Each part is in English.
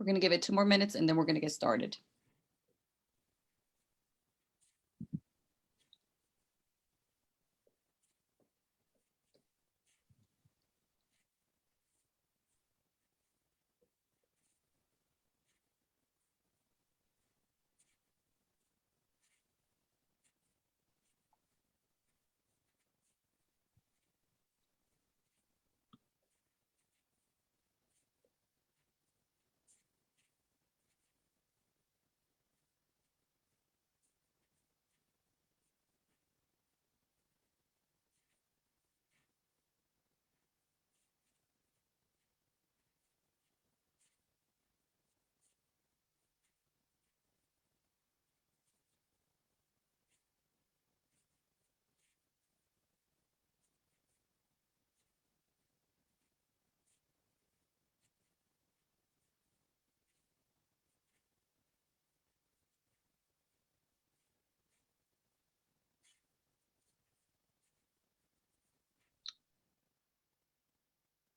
We're going to give it 2 more minutes and then we're going to get started.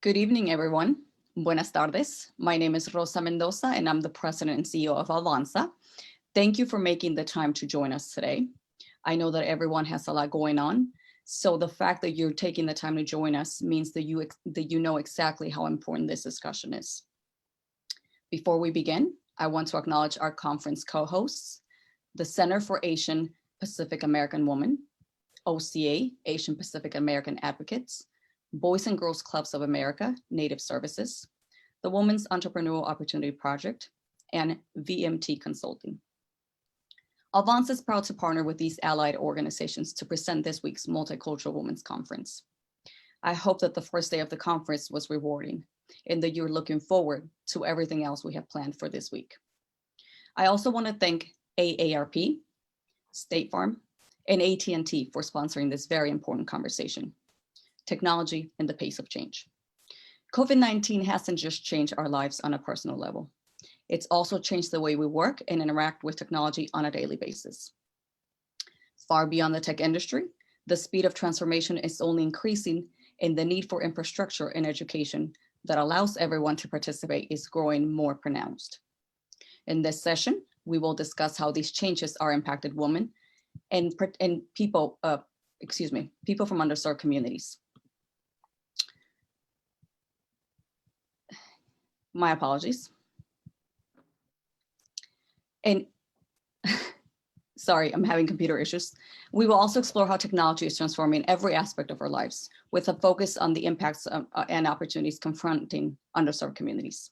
Good evening, everyone. Buenas tardes. My name is Rosa Mendoza, and I'm the president and CEO of Avanza. Thank you for making the time to join us today. I know that everyone has a lot going on, so the fact that you're taking the time to join us means that you know exactly how important this discussion is. Before we begin, I want to acknowledge our conference co-hosts, the Center for Asian Pacific American Women, OCA, Asian Pacific American Advocates, Boys and Girls Clubs of America, Native Services, the Women's Entrepreneurial Opportunity Project, and VMT Consulting. Avanza is proud to partner with these allied organizations to present this week's Multicultural Womxn Conference. I hope that the first day of the conference was rewarding and that you're looking forward to everything else we have planned for this week. I also want to thank AARP, State Farm, and AT&T for sponsoring this very important conversation. Technology and the pace of change. COVID-19 hasn't just changed our lives on a personal level. It's also changed the way we work and interact with technology on a daily basis. Far beyond the tech industry, the speed of transformation is only increasing, and the need for infrastructure and education that allows everyone to participate is growing more pronounced. In this session, we will discuss how these changes are impacted women and people from underserved communities. My apologies. And sorry, I'm having computer issues. We will also explore how technology is transforming every aspect of our lives with a focus on the impacts and opportunities confronting underserved communities.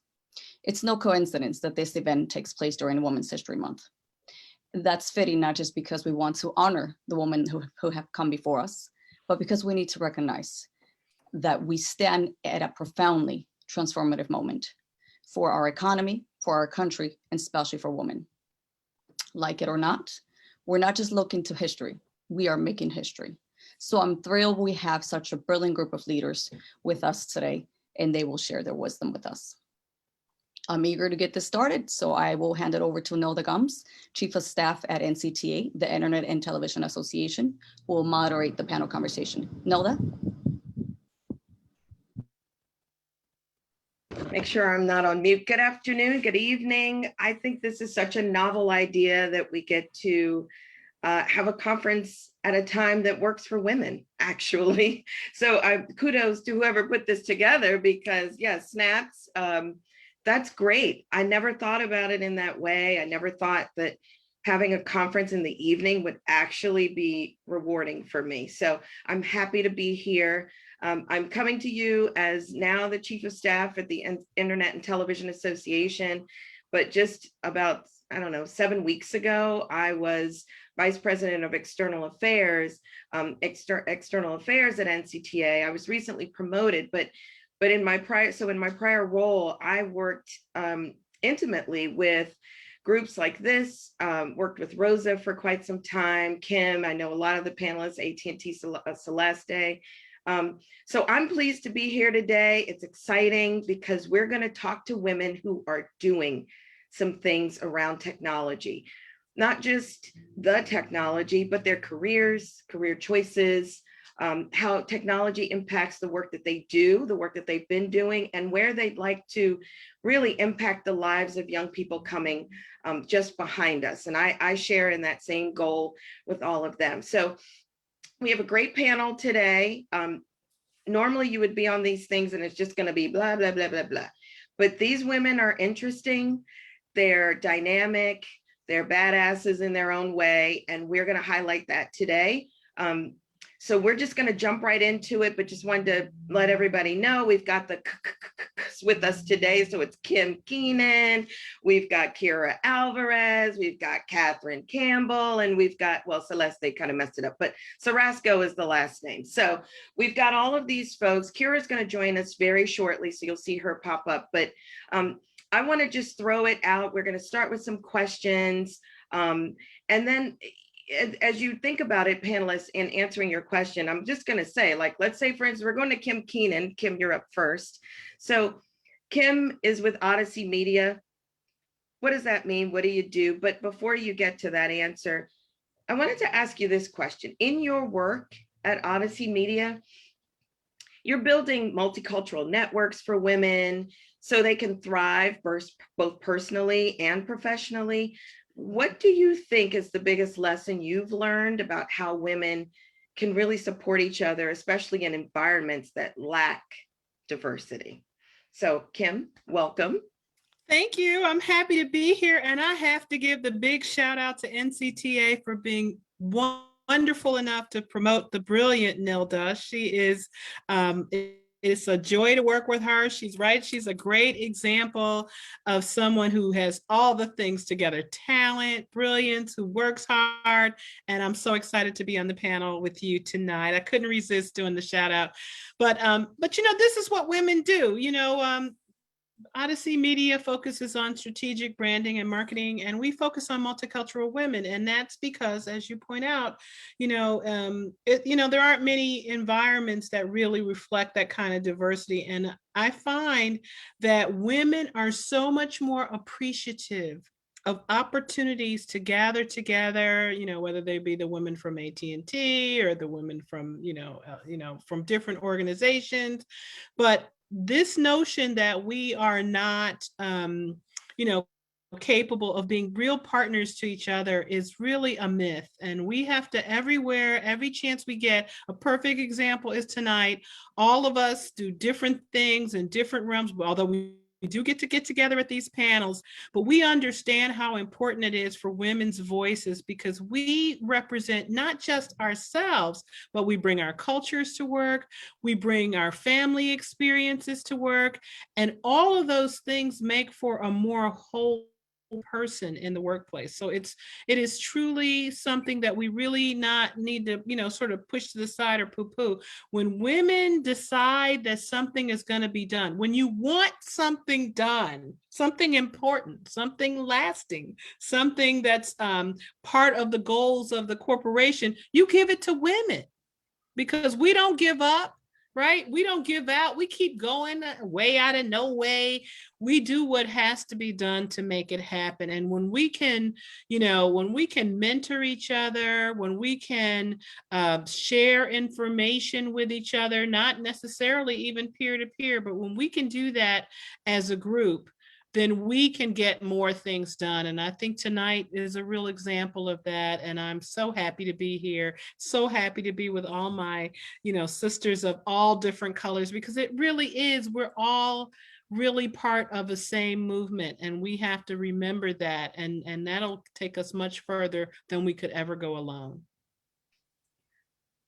It's no coincidence that this event takes place during Women's History Month. That's fitting not just because we want to honor the women who have come before us, but because we need to recognize that we stand at a profoundly transformative moment for our economy, for our country, and especially for women. Like it or not, we're not just looking to history, we are making history. So I'm thrilled we have such a brilliant group of leaders with us today, and they will share their wisdom with us. I'm eager to get this started, so I will hand it over to Nilda Gums, Chief of Staff at NCTA, the Internet and Television Association, who will moderate the panel conversation. Nilda? Make sure I'm not on mute. Good afternoon, good evening. I think this is such a novel idea that we get to have a conference at a time that works for women, actually. So kudos to whoever put this together because yes, snaps, that's great. I never thought about it in that way. I never thought that having a conference in the evening would actually be rewarding for me. So I'm happy to be here. I'm coming to you as now the Chief of Staff at the Internet and Television Association, but just about, 7 weeks ago, I was Vice President of External Affairs, External Affairs at NCTA. I was recently promoted, but in my prior role, I worked intimately with groups like this, worked with Rosa for quite some time, Kim, I know a lot of the panelists, AT&T, Celeste. So I'm pleased to be here today. It's exciting because we're going to talk to women who are doing some things around technology, not just the technology, but their careers, career choices, how technology impacts the work that they do, the work that they've been doing, and where they'd like to really impact the lives of young people coming just behind us. And I share in that same goal with all of them. So we have a great panel today. Normally you would be on these things and it's just going to be blah, blah, blah, blah, blah. But these women are interesting. They're dynamic. They're badasses in their own way. And we're going to highlight that today. So we're just going to jump right into it, but just wanted to let everybody know we've got the with us today. So it's Kim Keenan, we've got Kira Alvarez, we've got Catherine Campbell, and we've got, well, Celeste, they kind of messed it up, but Carrasco is the last name. So we've got all of these folks. Kira's going to join us very shortly, so you'll see her pop up. But I want to just throw it out. We're going to start with some questions. And then as you think about it, panelists, in answering your question, I'm just going to say, like, let's say, for instance, we're going to Kim Keenan. Kim, you're up first. So Kim is with Odyssey Media. What does that mean? What do you do? But before you get to that answer, I wanted to ask you this question. In your work at Odyssey Media, you're building multicultural networks for women so they can thrive both personally and professionally. What do you think is the biggest lesson you've learned about how women can really support each other, especially in environments that lack diversity? So Kim, welcome. Thank you. I'm happy to be here. And I have to give the big shout out to NCTA for being wonderful enough to promote the brilliant Nilda. She is, it's a joy to work with her. She's right. She's a great example of someone who has all the things together: talent, brilliance, who works hard. And I'm so excited to be on the panel with you tonight. I couldn't resist doing the shout out. But you know, this is what women do. You know, Odyssey Media focuses on strategic branding and marketing, and we focus on multicultural women. And that's because, as you point out, you know, there aren't many environments that really reflect that kind of diversity. And I find that women are so much more appreciative of opportunities to gather together, you know, whether they be the women from AT&T or the women from, from different organizations. But this notion that we are not, capable of being real partners to each other is really a myth. And we have to, everywhere, every chance we get, a perfect example is tonight. All of us do different things in different realms, although we do get together at these panels, but we understand how important it is for women's voices, because we represent not just ourselves, but we bring our cultures to work, we bring our family experiences to work, and all of those things make for a more whole person in the workplace. So it is truly something that we really not need to, sort of push to the side or poo-poo. When women decide that something is going to be done, when you want something done, something important, something lasting, something that's part of the goals of the corporation, you give it to women, because we don't give up. Right? We don't give out. We keep going way out of no way. We do what has to be done to make it happen. And when we can, when we can mentor each other, when we can share information with each other, not necessarily even peer to peer, but when we can do that as a group, then we can get more things done. And I think tonight is a real example of that. And I'm so happy to be here, so happy to be with all my, sisters of all different colors, because it really is, we're all really part of the same movement. And we have to remember that. And that'll take us much further than we could ever go alone.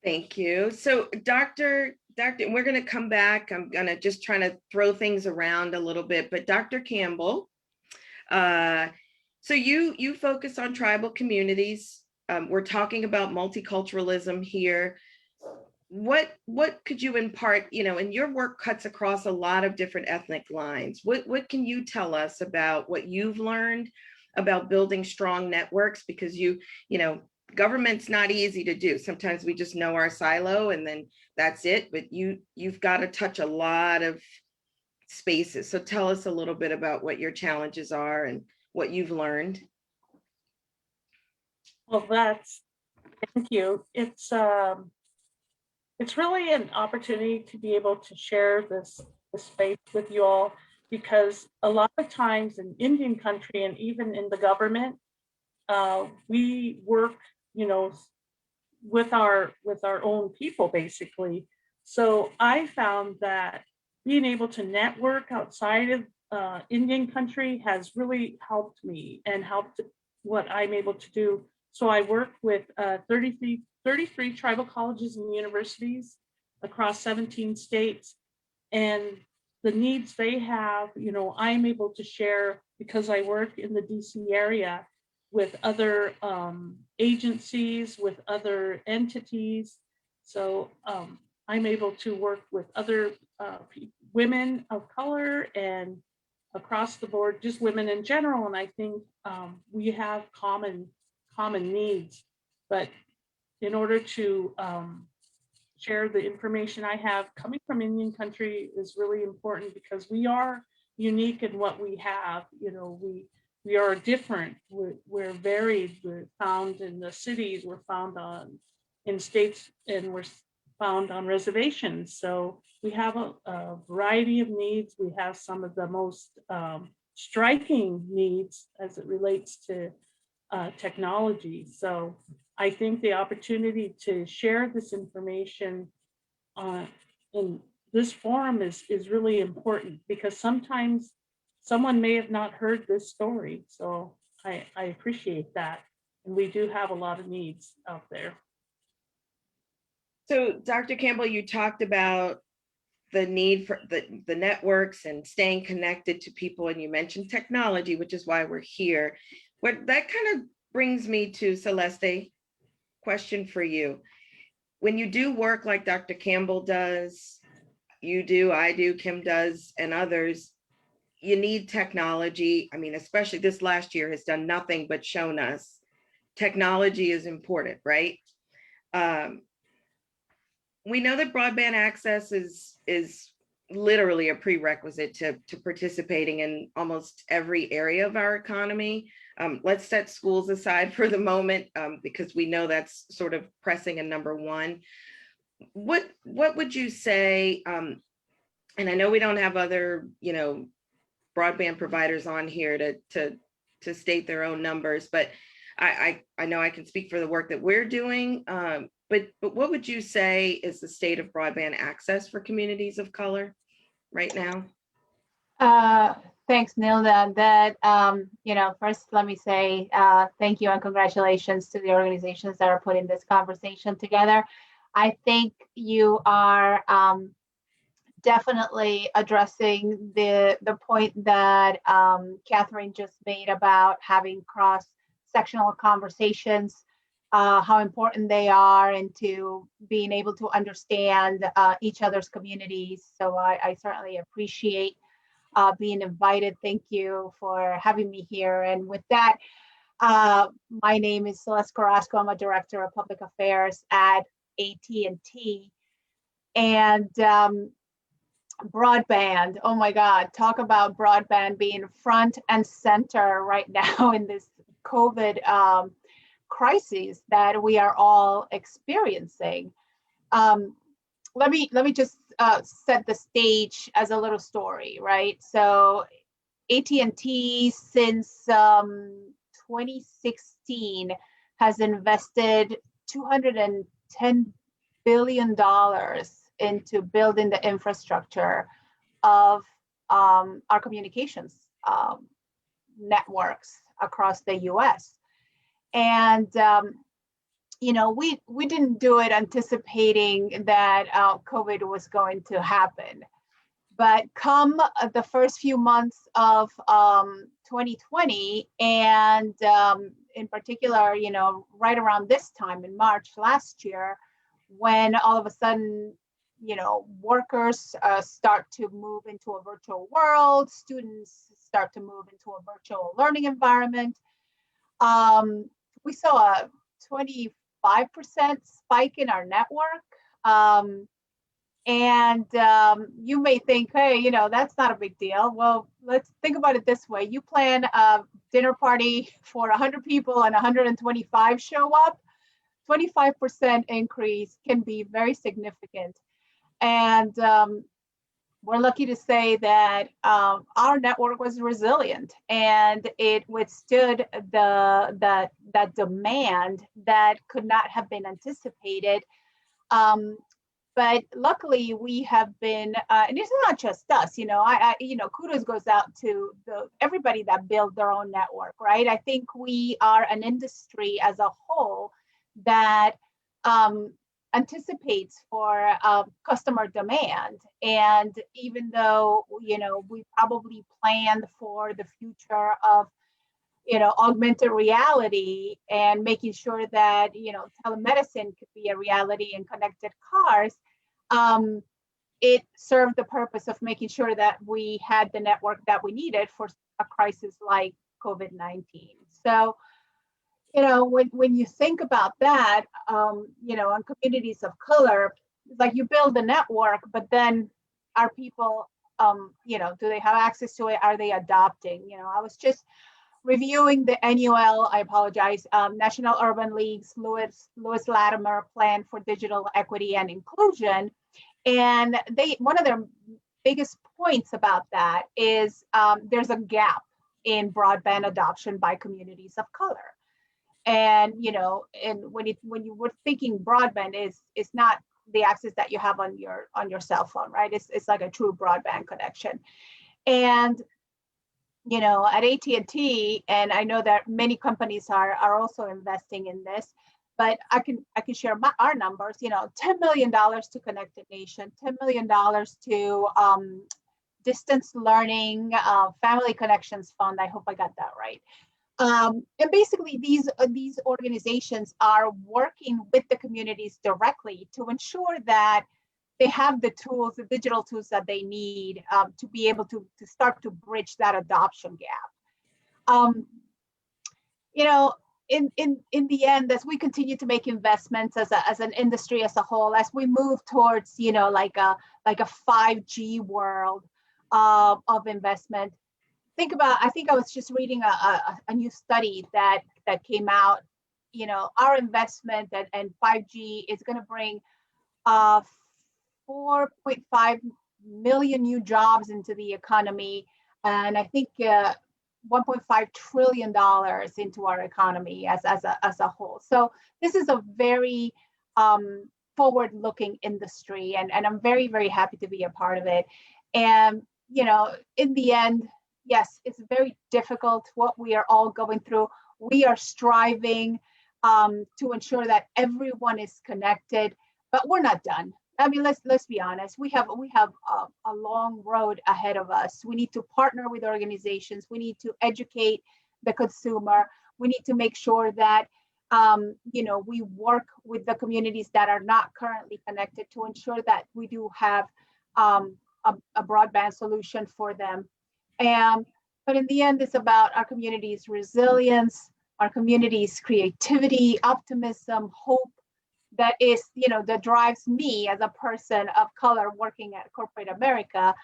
Thank you. So Dr. We're going to come back. I'm going to just try to throw things around a little bit, but Dr. Campbell, so you focus on tribal communities. We're talking about multiculturalism here. What could you impart, and your work cuts across a lot of different ethnic lines. What can you tell us about what you've learned about building strong networks? Because government's not easy to do. Sometimes we just know our silo and then that's it, but you've got to touch a lot of spaces. So tell us a little bit about what your challenges are and what you've learned. Well, thank you. It's it's really an opportunity to be able to share this space with you all, because a lot of times in Indian country and even in the government, we work, you know, with our own people basically. So I found that being able to network outside of Indian country has really helped me and helped what I'm able to do. So I work with 33 tribal colleges and universities across 17 states, and the needs they have, you know, I'm able to share because I work in the DC area with other agencies, with other entities. So I'm able to work with other women of color and across the board, just women in general. And I think we have common needs. But in order to share the information I have coming from Indian country is really important, because we are unique in what we have. You know, we are different. We're varied. We're found in the cities. We're found in states, and we're found on reservations. So we have a variety of needs. We have some of the most striking needs as it relates to technology. So I think the opportunity to share this information in this forum is really important, because sometimes someone may have not heard this story. So I appreciate that. And we do have a lot of needs out there. So Dr. Campbell, you talked about the need for the networks and staying connected to people, and you mentioned technology, which is why we're here. What that kind of brings me to Celeste, question for you. When you do work like Dr. Campbell does, you do, I do, Kim does, and others, you need technology. I mean, especially this last year has done nothing but shown us technology is important, right? We know that broadband access is literally a prerequisite to participating in almost every area of our economy. Let's set schools aside for the moment, because we know that's sort of pressing and number one. What would you say? And I know we don't have other, you know, broadband providers on here to state their own numbers, but I know I can speak for the work that we're doing. But what would you say is the state of broadband access for communities of color right now? Thanks, Nilda. That, you know, first let me say thank you and congratulations to the organizations that are putting this conversation together. I think you are definitely addressing the point that Catherine just made about having cross-sectional conversations, how important they are, and to being able to understand each other's communities. So I certainly appreciate being invited. Thank you for having me here. And with that, my name is Celeste Carrasco. I'm a director of public affairs at AT&T. And broadband, oh my God, talk about broadband being front and center right now in this COVID crisis that we are all experiencing. Let me just set the stage as a little story, right? So AT&T since 2016 has invested $210 billion into building the infrastructure of our communications networks across the US. And you know, we didn't do it anticipating that COVID was going to happen. But come the first few months of 2020, and in particular, you know, right around this time in March last year, when all of a sudden, you know, workers start to move into a virtual world, students start to move into a virtual learning environment, we saw a 25% spike in our network. And you may think, hey, you know, that's not a big deal. Well, let's think about it this way. You plan a dinner party for 100 people and 125 show up. 25% increase can be very significant. And we're lucky to say that our network was resilient and it withstood that demand that could not have been anticipated. But luckily, we have been, and it's not just us. Kudos goes out to everybody that built their own network, right? I think we are an industry as a whole that anticipates for customer demand. And even though, we probably planned for the future of, augmented reality and making sure that, telemedicine could be a reality in connected cars, it served the purpose of making sure that we had the network that we needed for a crisis like COVID-19. So, when you think about that, on communities of color, it's like you build a network, but then are people, do they have access to it? Are they adopting? I was just reviewing the NUL, I apologize, National Urban League's Lewis Latimer Plan for Digital Equity and Inclusion. And one of their biggest points about that is there's a gap in broadband adoption by communities of color. And and when you were thinking broadband is not the access that you have on your cell phone, right? It's like a true broadband connection. And at AT&T, and I know that many companies are also investing in this, but I can share our numbers. $10 million to Connected Nation, $10 million to Distance Learning, Family Connections Fund. I hope I got that right. And basically, these organizations are working with the communities directly to ensure that they have the tools, the digital tools that they need to be able to start to bridge that adoption gap. In the end, as we continue to make investments as an industry as a whole, as we move towards like a 5G world of investment, I think I was just reading a new study that came out. Our investment and 5G is going to bring 4.5 million new jobs into the economy, and I think $1.5 trillion into our economy as a whole. So this is a very forward-looking industry, and I'm very, very happy to be a part of it. And in the end, yes, it's very difficult what we are all going through. We are striving to ensure that everyone is connected, but we're not done. I mean, let's be honest. We have a long road ahead of us. We need to partner with organizations. We need to educate the consumer. We need to make sure that we work with the communities that are not currently connected to ensure that we do have a broadband solution for them. But in the end, it's about our community's resilience, our community's creativity, optimism, hope. That is, that drives me as a person of color working at corporate America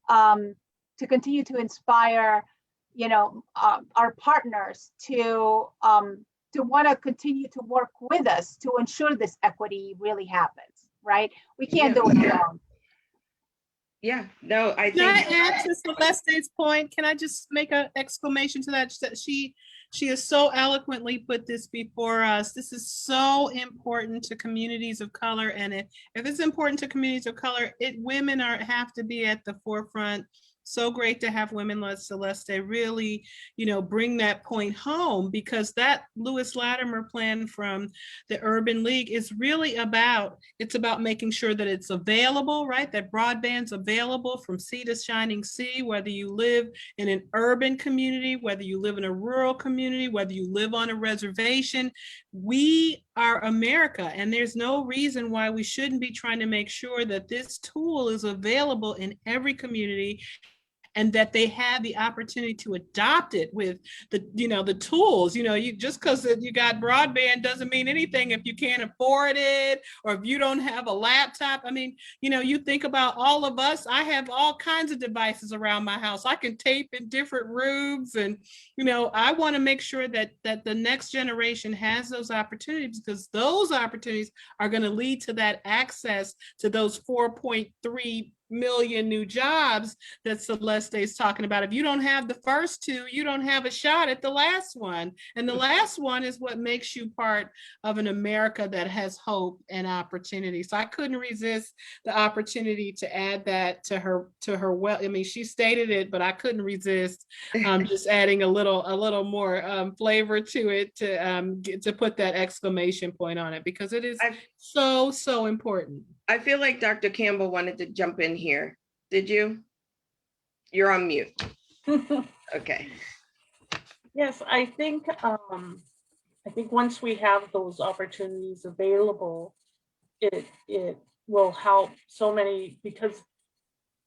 to continue to inspire, our partners to want to continue to work with us to ensure this equity really happens, right? We can't do it alone. Yeah, no, I think. Can I add to Celeste's point? Can I just make an exclamation to that? She has so eloquently put this before us. This is so important to communities of color, and if it's important to communities of color, women have to be at the forefront. So great to have women like Celeste really, bring that point home, because that Lewis Latimer plan from the Urban League is really about making sure that it's available, right? That broadband's available from sea to shining sea, whether you live in an urban community, whether you live in a rural community, whether you live on a reservation. We are America, and there's no reason why we shouldn't be trying to make sure that this tool is available in every community and that they had the opportunity to adopt it with the, the tools. You just because you got broadband doesn't mean anything if you can't afford it, or if you don't have a laptop. I mean, you think about all of us. I have all kinds of devices around my house. I can tape in different rooms, and I want to make sure that the next generation has those opportunities, because those opportunities are going to lead to that access to those 4.3 million new jobs that Celeste is talking about. If you don't have the first two, you don't have a shot at the last one. And the last one is what makes you part of an America that has hope and opportunity. So I couldn't resist the opportunity to add that to her. Well, I mean, she stated it, but I couldn't resist just adding a little more flavor to it, to put that exclamation point on it, because it is so important. I feel like Dr. Campbell wanted to jump in here. Did you? You're on mute. Okay. Yes, I think once we have those opportunities available, it will help so many, because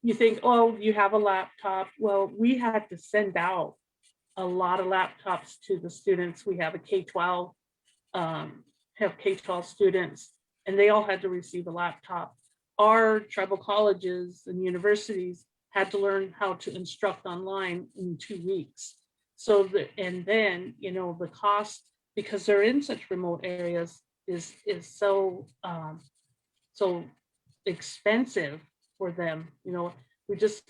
you think, oh, you have a laptop. Well, we had to send out a lot of laptops to the students. We have a K-12, have K-12 students, and they all had to receive a laptop. Our tribal colleges and universities had to learn how to instruct online in 2 weeks. So and then, the cost, because they're in such remote areas, is so expensive for them. We just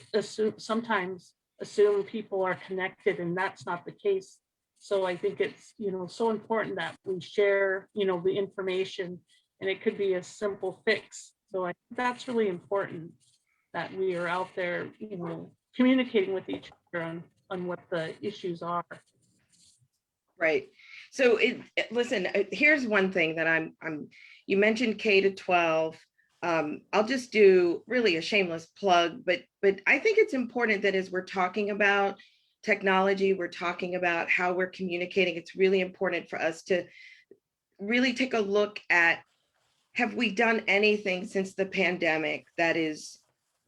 sometimes assume people are connected, and that's not the case. So I think it's, so important that we share, the information, and it could be a simple fix. So I think that's really important, that we are out there, communicating with each other on what the issues are. Right. So listen, here's one thing that you mentioned K-12. I'll just do really a shameless plug, but I think it's important that as we're talking about technology, we're talking about how we're communicating, it's really important for us to really take a look at, have we done anything since the pandemic that is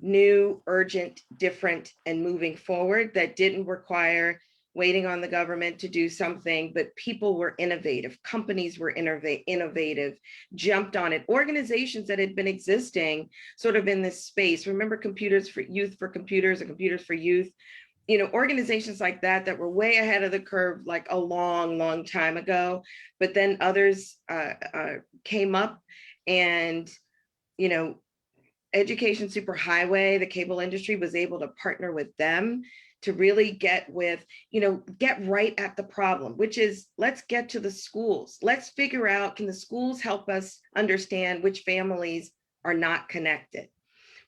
new, urgent, different, and moving forward, that didn't require waiting on the government to do something, but people were innovative, companies were innovative, jumped on it, organizations that had been existing sort of in this space. Remember Computers for Youth for Computers and Computers for Youth? Organizations like that were way ahead of the curve, like a long time ago, but then others came up, and, Education Superhighway, the cable industry was able to partner with them to really get right at the problem, which is, let's get to the schools. Let's figure out, can the schools help us understand which families are not connected?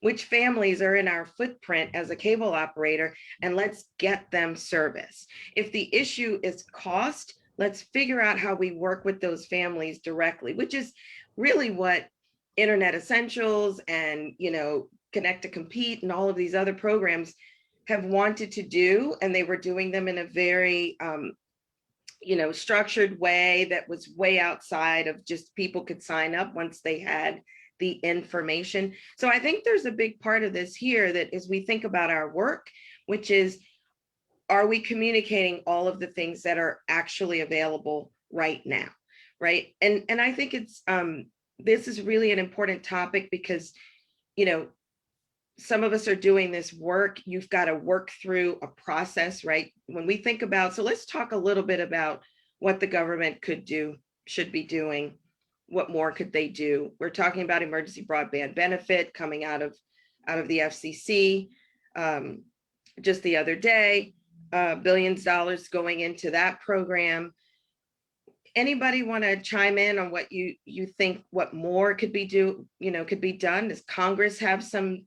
Which families are in our footprint as a cable operator, and let's get them service. If the issue is cost, let's figure out how we work with those families directly, which is really what Internet Essentials and, Connect to Compete and all of these other programs have wanted to do. And they were doing them in a very, structured way that was way outside of just people could sign up once they had the information. So I think there's a big part of this here, that as we think about our work, which is, are we communicating all of the things that are actually available right now, right? And I think it's, this is really an important topic, because, some of us are doing this work. You've got to work through a process, right? When we think about, so let's talk a little bit about what the government could do, should be doing. What more could they do? We're talking about emergency broadband benefit coming out of the FCC. Just the other day, billions of dollars going into that program. Anybody want to chime in on what you think, what more could be done? Does Congress have some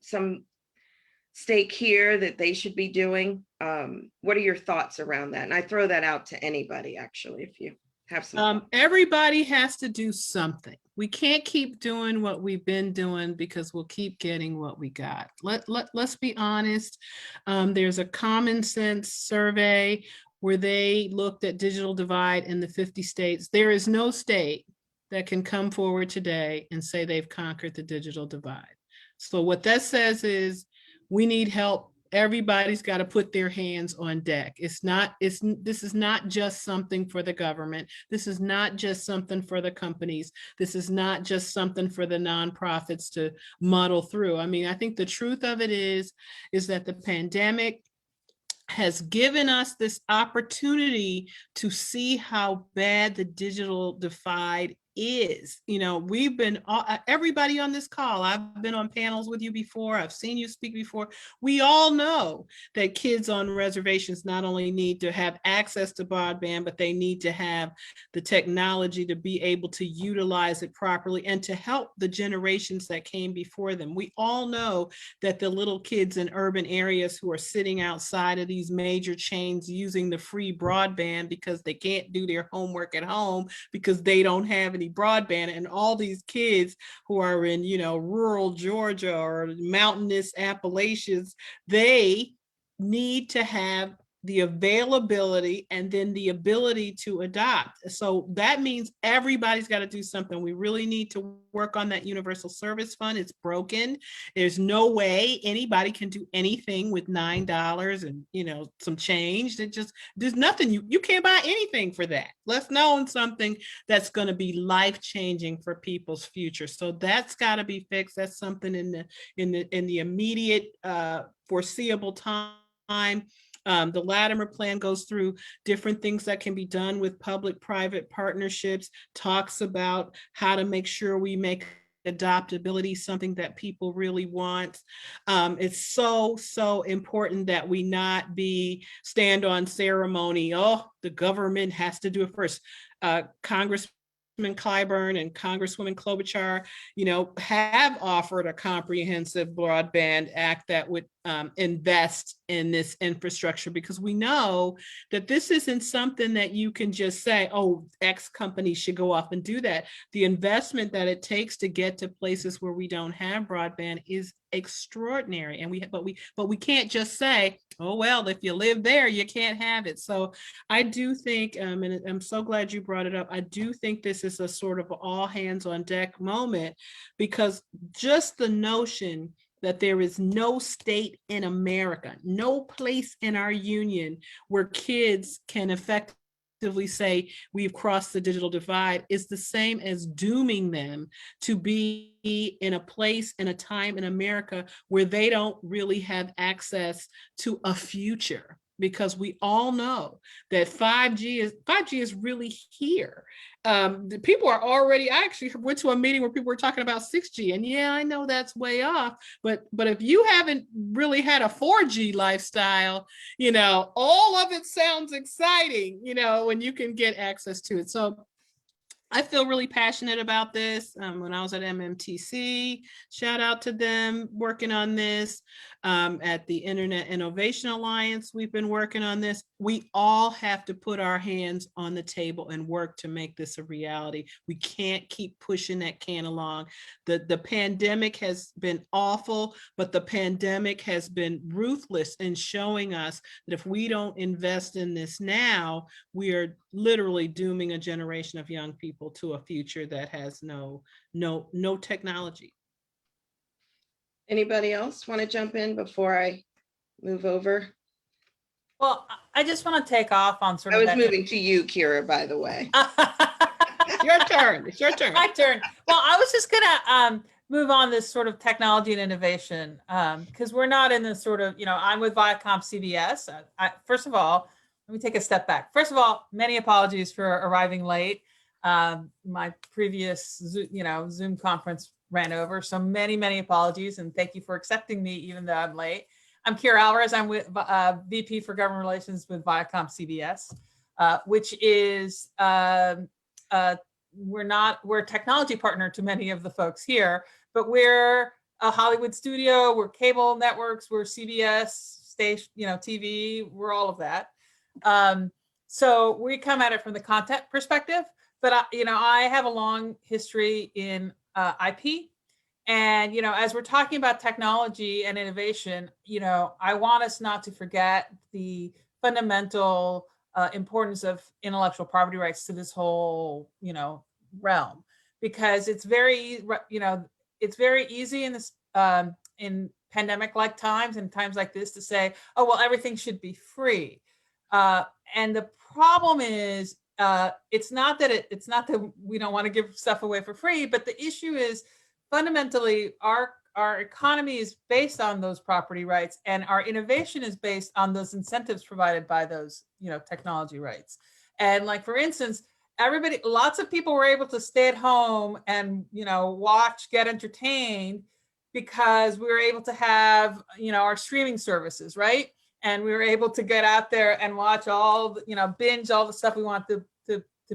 stake here that they should be doing? What are your thoughts around that? And I throw that out to anybody, actually, if you have some. Everybody has to do something. We can't keep doing what we've been doing, because we'll keep getting what we got. Let's be honest. There's a common sense survey where they looked at digital divide in the 50 states. There is no state that can come forward today and say they've conquered the digital divide. So what that says is, we need help everybody's got to put their hands on deck. This is not just something for the government. This is not just something for the companies. This is not just something for the nonprofits to muddle through. I mean, I think the truth of it is that the pandemic has given us this opportunity to see how bad the digital divide is. You know, we've been, everybody on this call, I've been on panels with you before, I've seen you speak before. We all know that kids on reservations not only need to have access to broadband, but they need to have the technology to be able to utilize it properly and to help the generations that came before them. We all know that the little kids in urban areas who are sitting outside of these major chains using the free broadband because they can't do their homework at home because they don't have any broadband, and all these kids who are in, you know, rural Georgia or mountainous Appalachians, they need to have the availability and then the ability to adopt. So that means everybody's got to do something. We really need to work on that universal service fund. It's broken. There's no way anybody can do anything with $9 and, you know, some change. That just, there's nothing, you can't buy anything for that. Let's know something that's going to be life-changing for people's future. So that's got to be fixed. That's something in the immediate foreseeable time. The Latimer plan goes through different things that can be done with public-private partnerships, talks about how to make sure we make adoptability something that people really want. It's so important that we not stand on ceremony. Oh, the government has to do it first. Congressman Clyburn and Congresswoman Klobuchar, you know, have offered a comprehensive broadband act that would invest in this infrastructure, because we know that this isn't something that you can just say, oh, X company should go off and do that. The investment that it takes to get to places where we don't have broadband is extraordinary. And we can't just say, oh, well, if you live there, you can't have it. So I do think, and I'm so glad you brought it up, I do think this is a sort of all hands on deck moment, because just the notion that there is no state in America, no place in our union where kids can effectively say we've crossed the digital divide is the same as dooming them to be in a place and a time in America where they don't really have access to a future. Because we all know that 5G is really here. The people are already, I actually went to a meeting where people were talking about 6G, and yeah, I know that's way off, but if you haven't really had a 4G lifestyle, you know, all of it sounds exciting, you know, when you can get access to it. So I feel really passionate about this. When I was at MMTC, shout out to them working on this. At the Internet Innovation Alliance, we've been working on this. We all have to put our hands on the table and work to make this a reality. We can't keep pushing that can along. The pandemic has been awful, but the pandemic has been ruthless in showing us that if we don't invest in this now, we are literally dooming a generation of young people to a future that has no technology. Anybody else want to jump in before I move over? Well, I just want to take off on sort of. I was moving to you, Kira, by the way. Your turn. It's your turn. My turn. Well, I was just gonna move on this sort of technology and innovation, because we're not in this sort of, you know, I'm with Viacom CBS. First of all, let me take a step back. First of all, many apologies for arriving late. My previous, Zoom conference ran over, so many apologies, and thank you for accepting me even though I'm late. I'm Kira Alvarez. I'm with VP for Government Relations with Viacom CBS, which is we're a technology partner to many of the folks here, but we're a Hollywood studio. We're cable networks. We're CBS station, TV. We're all of that. So we come at it from the content perspective, but I have a long history in IP. And, as we're talking about technology and innovation, I want us not to forget the fundamental importance of intellectual property rights to this whole, realm, because it's very, it's very easy in this, in pandemic-like times and times like this to say, oh, well, everything should be free. And the problem is, it's not that we don't want to give stuff away for free, but the issue is fundamentally our economy is based on those property rights, and our innovation is based on those incentives provided by those, technology rights. And like, for instance, lots of people were able to stay at home and, watch, get entertained because we were able to have, our streaming services, right? And we were able to get out there and watch all, binge all the stuff we want to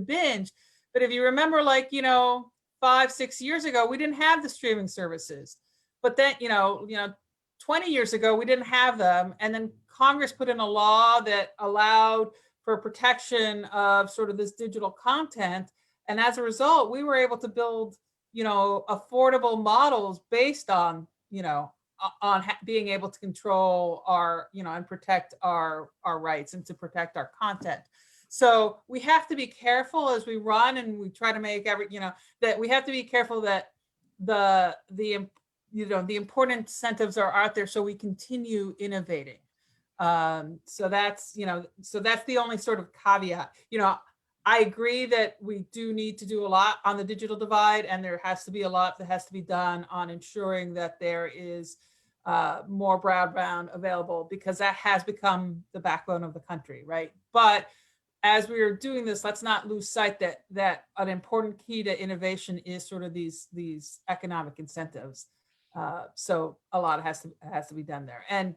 binge. But if you remember, like, 5-6 years ago, we didn't have the streaming services. But then, 20 years ago, we didn't have them. And then Congress put in a law that allowed for protection of sort of this digital content. And as a result, we were able to build, affordable models based on, being able to control our, and protect our rights and to protect our content. So we have to be careful as we run, and we try to make that we have to be careful that the important incentives are out there so we continue innovating. So that's the only sort of caveat. I agree that we do need to do a lot on the digital divide, and there has to be a lot that has to be done on ensuring that there is more broadband available, because that has become the backbone of the country, right? But as we are doing this, let's not lose sight that an important key to innovation is sort of these economic incentives. So a lot has to be done there. And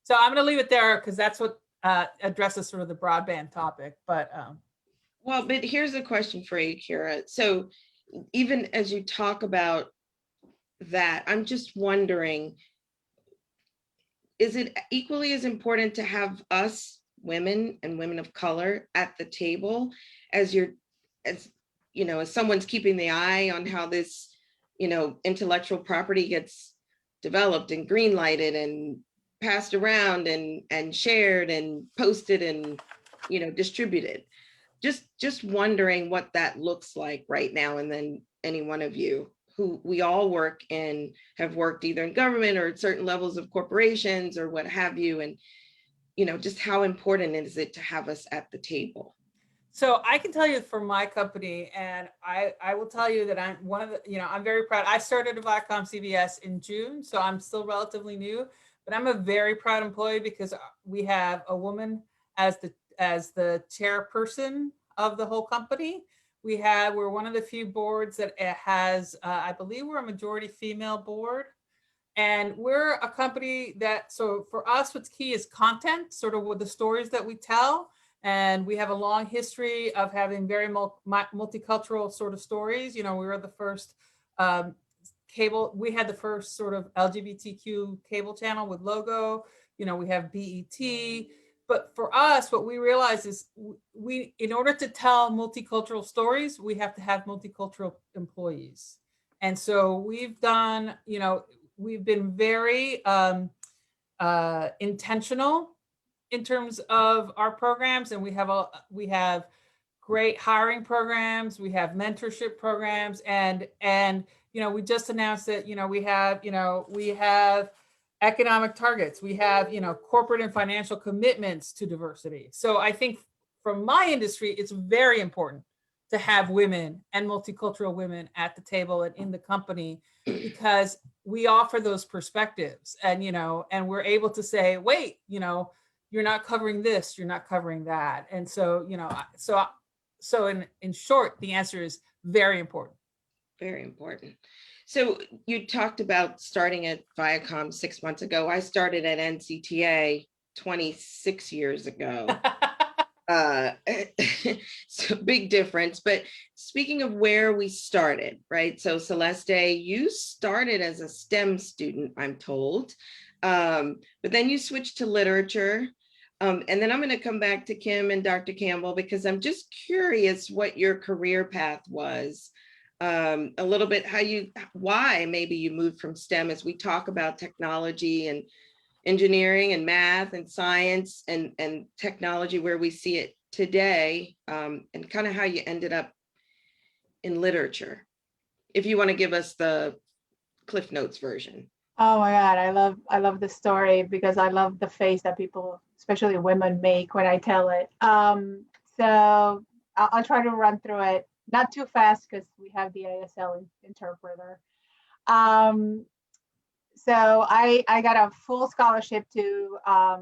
so I'm going to leave it there because that's what addresses sort of the broadband topic. But but here's a question for you, Kira. So even as you talk about that, I'm just wondering, is it equally as important to have us women and women of color at the table as someone's keeping the eye on how this, intellectual property gets developed and green lighted and passed around and shared and posted and, distributed? Just wondering what that looks like right now. And then any one of you who we all have worked either in government or at certain levels of corporations or what have you. And, just how important is it to have us at the table? So I can tell you for my company, and I will tell you that I'm one of the, I'm very proud. I started at Viacom CBS in June, so I'm still relatively new, but I'm a very proud employee because we have a woman as the chairperson of the whole company. We're one of the few boards that has, I believe we're a majority female board. And we're a company so for us, what's key is content, sort of with the stories that we tell. And we have a long history of having very multicultural sort of stories. We were the first we had the first sort of LGBTQ cable channel with Logo. We have BET. But for us, what we realize is in order to tell multicultural stories, we have to have multicultural employees. And so we've done, we've been very intentional in terms of our programs, and we have great hiring programs, we have mentorship programs, and we just announced that we have economic targets, we have corporate and financial commitments to diversity. So I think from my industry, it's very important to have women and multicultural women at the table and in the company, because we offer those perspectives, and and we're able to say, wait, you're not covering this, you're not covering that. And so so in short, the answer is very important. Very important. So you talked about starting at Viacom 6 months ago. I started at NCTA 26 years ago. So big difference. But speaking of where we started, right? So Celeste, you started as a STEM student, I'm told, but then you switched to literature. And then I'm going to come back to Kim and Dr. Campbell, because I'm just curious what your career path was. A little bit why maybe you moved from STEM, as we talk about technology and engineering and math and science and technology where we see it today, and kind of how you ended up in literature. If you want to give us the Cliff Notes version. Oh my God, I love the story because I love the face that people, especially women, make when I tell it. So I'll try to run through it, not too fast because we have the ASL interpreter. Um, so I got a full scholarship to a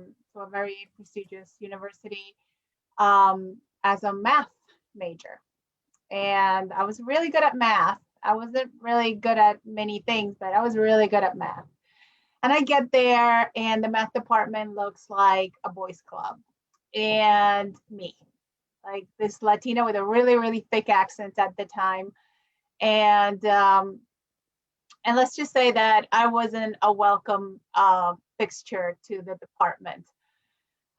very prestigious university as a math major, and I was really good at math. I wasn't really good at many things, but I was really good at math. And I get there, and the math department looks like a boys' club, and me, like this Latina with a really, really thick accent at the time. And and let's just say that I wasn't a welcome fixture to the department.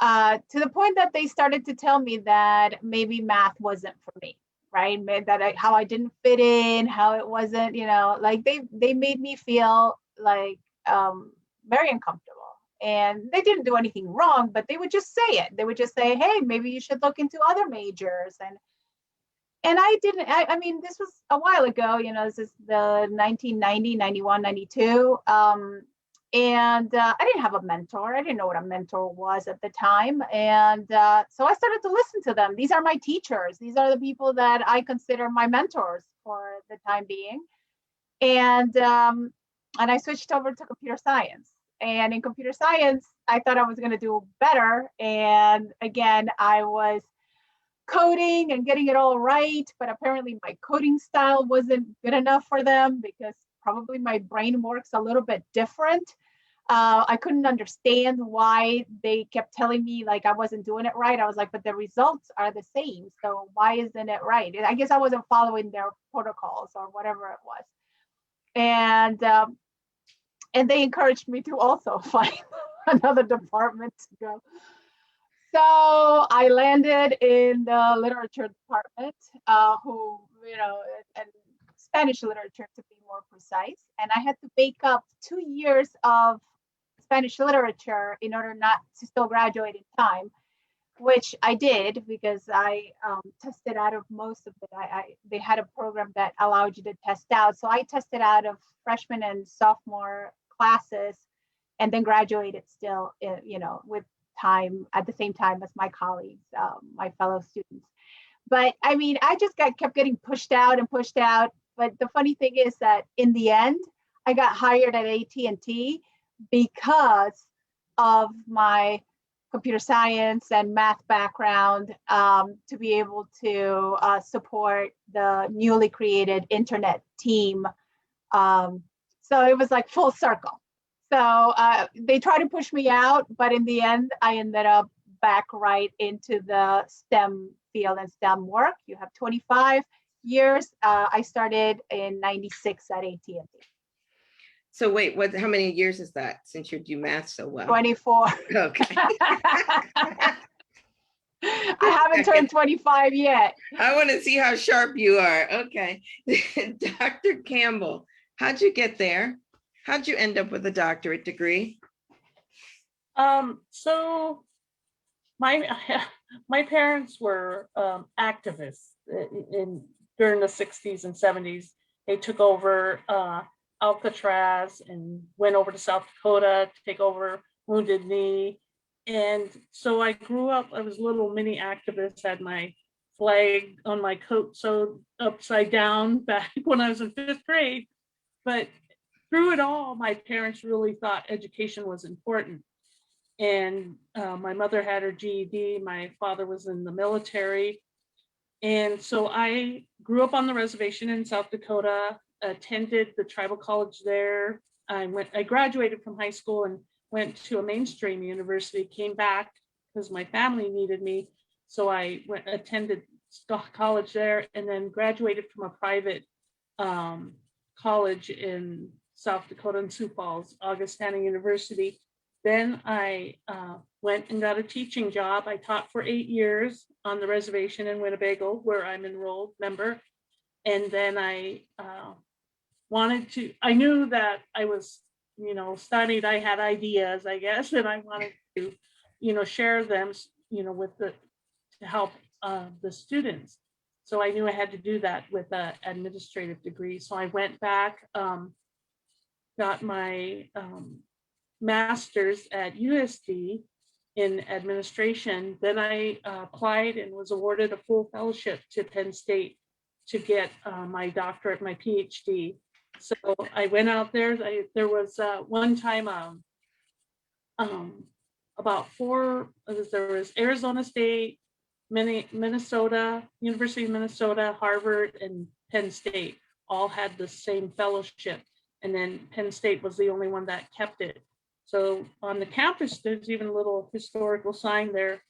To the point that they started to tell me that maybe math wasn't for me, right? How I didn't fit in, how it wasn't, like they made me feel like very uncomfortable. And they didn't do anything wrong, but they would just say it. They would just say, "Hey, maybe you should look into other majors." And I didn't. I mean, this was a while ago. This is the 1990, 91, 92. And I didn't have a mentor. I didn't know what a mentor was at the time. And so I started to listen to them. These are my teachers. These are the people that I consider my mentors for the time being. And I switched over to computer science. And in computer science, I thought I was going to do better. And again, I was coding and getting it all right, but apparently my coding style wasn't good enough for them because probably my brain works a little bit different. I couldn't understand why they kept telling me like I wasn't doing it right. I was like, but the results are the same, so why isn't it right? I guess I wasn't following their protocols or whatever it was. And they encouraged me to also find another department to go. So I landed in the literature department, and Spanish literature to be more precise. And I had to bake up 2 years of Spanish literature in order not to still graduate in time, which I did because I tested out of most of it. They had a program that allowed you to test out. So I tested out of freshman and sophomore classes and then graduated still, with time at the same time as my colleagues, my fellow students. But I mean, I just kept getting pushed out and pushed out. But the funny thing is that in the end, I got hired at AT&T because of my computer science and math background, to be able to support the newly created internet team. So it was like full circle. So they tried to push me out, but in the end, I ended up back right into the STEM field and STEM work. You have 25 years. I started in 96 at AT&T. So wait, how many years is that since you do math so well? 24. Okay. I haven't turned 25 yet. I want to see how sharp you are. Okay. Dr. Campbell, how'd you get there? How'd you end up with a doctorate degree? So my parents were activists during the 60s and 70s. They took over Alcatraz and went over to South Dakota to take over Wounded Knee. And so I grew up, I was a little mini activist, had my flag on my coat sewed upside down back when I was in 5th grade. But through it all, my parents really thought education was important. And my mother had her GED, my father was in the military. And so I grew up on the reservation in South Dakota, attended the tribal college there. I graduated from high school and went to a mainstream university, came back because my family needed me. So I attended college there and then graduated from a private college in South Dakota in Sioux Falls, Augustana University. Then I went and got a teaching job. I taught for 8 years on the reservation in Winnebago, where I'm enrolled member. And then I I knew that I was, studied, I had ideas, I guess, and I wanted to, share them, to help the students. So I knew I had to do that with an administrative degree. So I went back got my master's at USD in administration. Then I applied and was awarded a full fellowship to Penn State to get my doctorate, my PhD. So I went out there. There was one time about there was Arizona State, Minnesota, University of Minnesota, Harvard, and Penn State all had the same fellowship. And then Penn State was the only one that kept it. So on the campus, there's even a little historical sign there.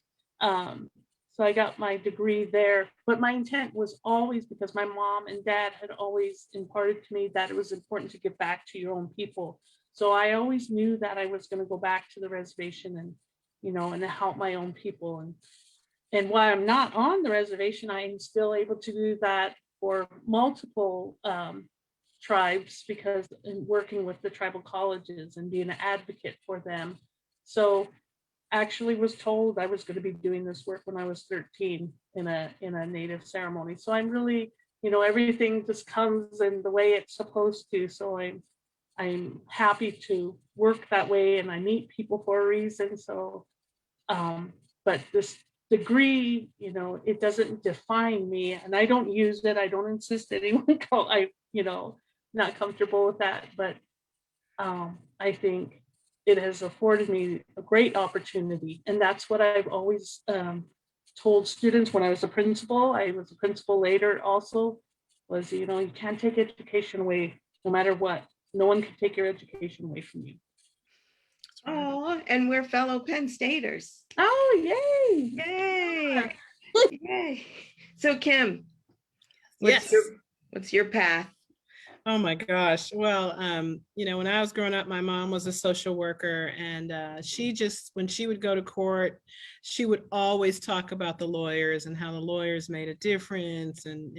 So I got my degree there, but my intent was always, because my mom and dad had always imparted to me that it was important to give back to your own people. So I always knew that I was going to go back to the reservation and, and help my own people. And while I'm not on the reservation, I am still able to do that for multiple tribes, because in working with the tribal colleges and being an advocate for them. So actually was told I was going to be doing this work when I was 13 in a native ceremony. So I'm really, everything just comes in the way it's supposed to. So I'm happy to work that way, and I meet people for a reason. So, but this degree, it doesn't define me, and I don't use it. I don't insist anyone call. Not comfortable with that, but I think it has afforded me a great opportunity. And that's what I've always told students when I was a principal. I was a principal later also, was, you can't take education away no matter what. No one can take your education away from you. Oh, and we're fellow Penn Staters. Oh, yay. Yay. Yay. So Kim, Yes. what's your path? Oh my gosh. Well, when I was growing up, my mom was a social worker, and when she would go to court, she would always talk about the lawyers and how the lawyers made a difference, and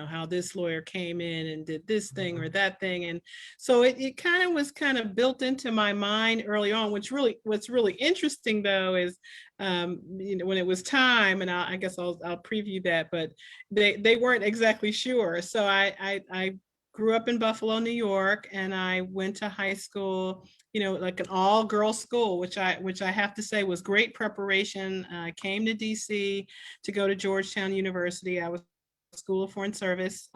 how this lawyer came in and did this thing or that thing. And so it kind of was built into my mind early on, what's really interesting though is when it was time, and I guess I'll preview that, but they weren't exactly sure. So I grew up in Buffalo, New York, and I went to high school, like an all-girls school, which I have to say was great preparation. I came to DC to go to Georgetown University. I was School of Foreign Service.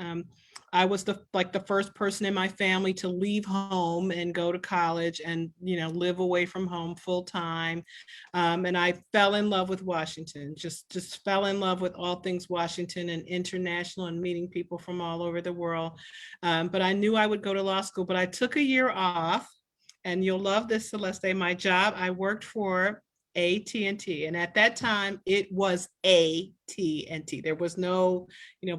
I was the first person in my family to leave home and go to college and live away from home full time. And I fell in love with Washington. Just fell in love with all things Washington and international, and meeting people from all over the world. But I knew I would go to law school. But I took a year off, and you'll love this, Celeste. My job, I worked for AT&T, and at that time it was AT&T. There was no,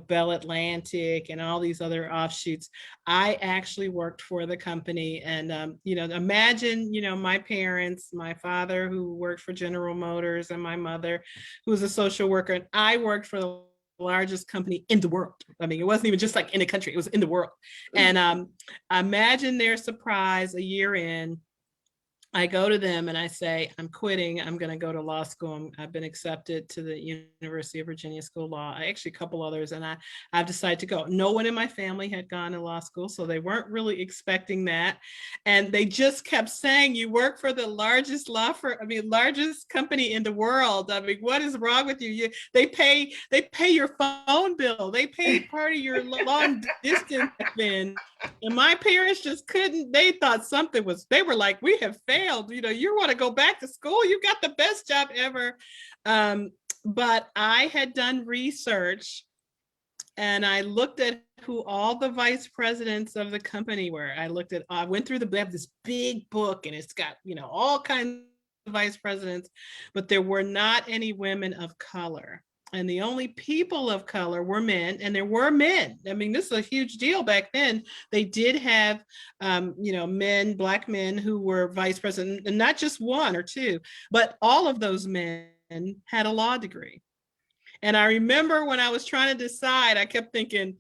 Bell Atlantic and all these other offshoots. I actually worked for the company, and imagine, my parents, my father who worked for General Motors, and my mother who was a social worker, and I worked for the largest company in the world. I mean, it wasn't even just like in the country, it was in the world. And imagine their surprise a year in. I go to them and I say, I'm quitting. I'm going to go to law school. I've been accepted to the University of Virginia School of Law. Actually, a couple others, and I've decided to go. No one in my family had gone to law school, so they weren't really expecting that. And they just kept saying, you work for the largest largest company in the world. I mean, what is wrong with you? They pay your phone bill. They pay part of your long distance then. And my parents just couldn't, they thought something was, they were like, we have failed. You want to go back to school? You got the best job ever. But I had done research, and I looked at who all the vice presidents of the company were. I went through they have this big book, and it's got, all kinds of vice presidents, but there were not any women of color. And the only people of color were men, and there were men. I mean, this is a huge deal back then. They did have, Black men who were vice president, and not just one or two, but all of those men had a law degree. And I remember when I was trying to decide, I kept thinking,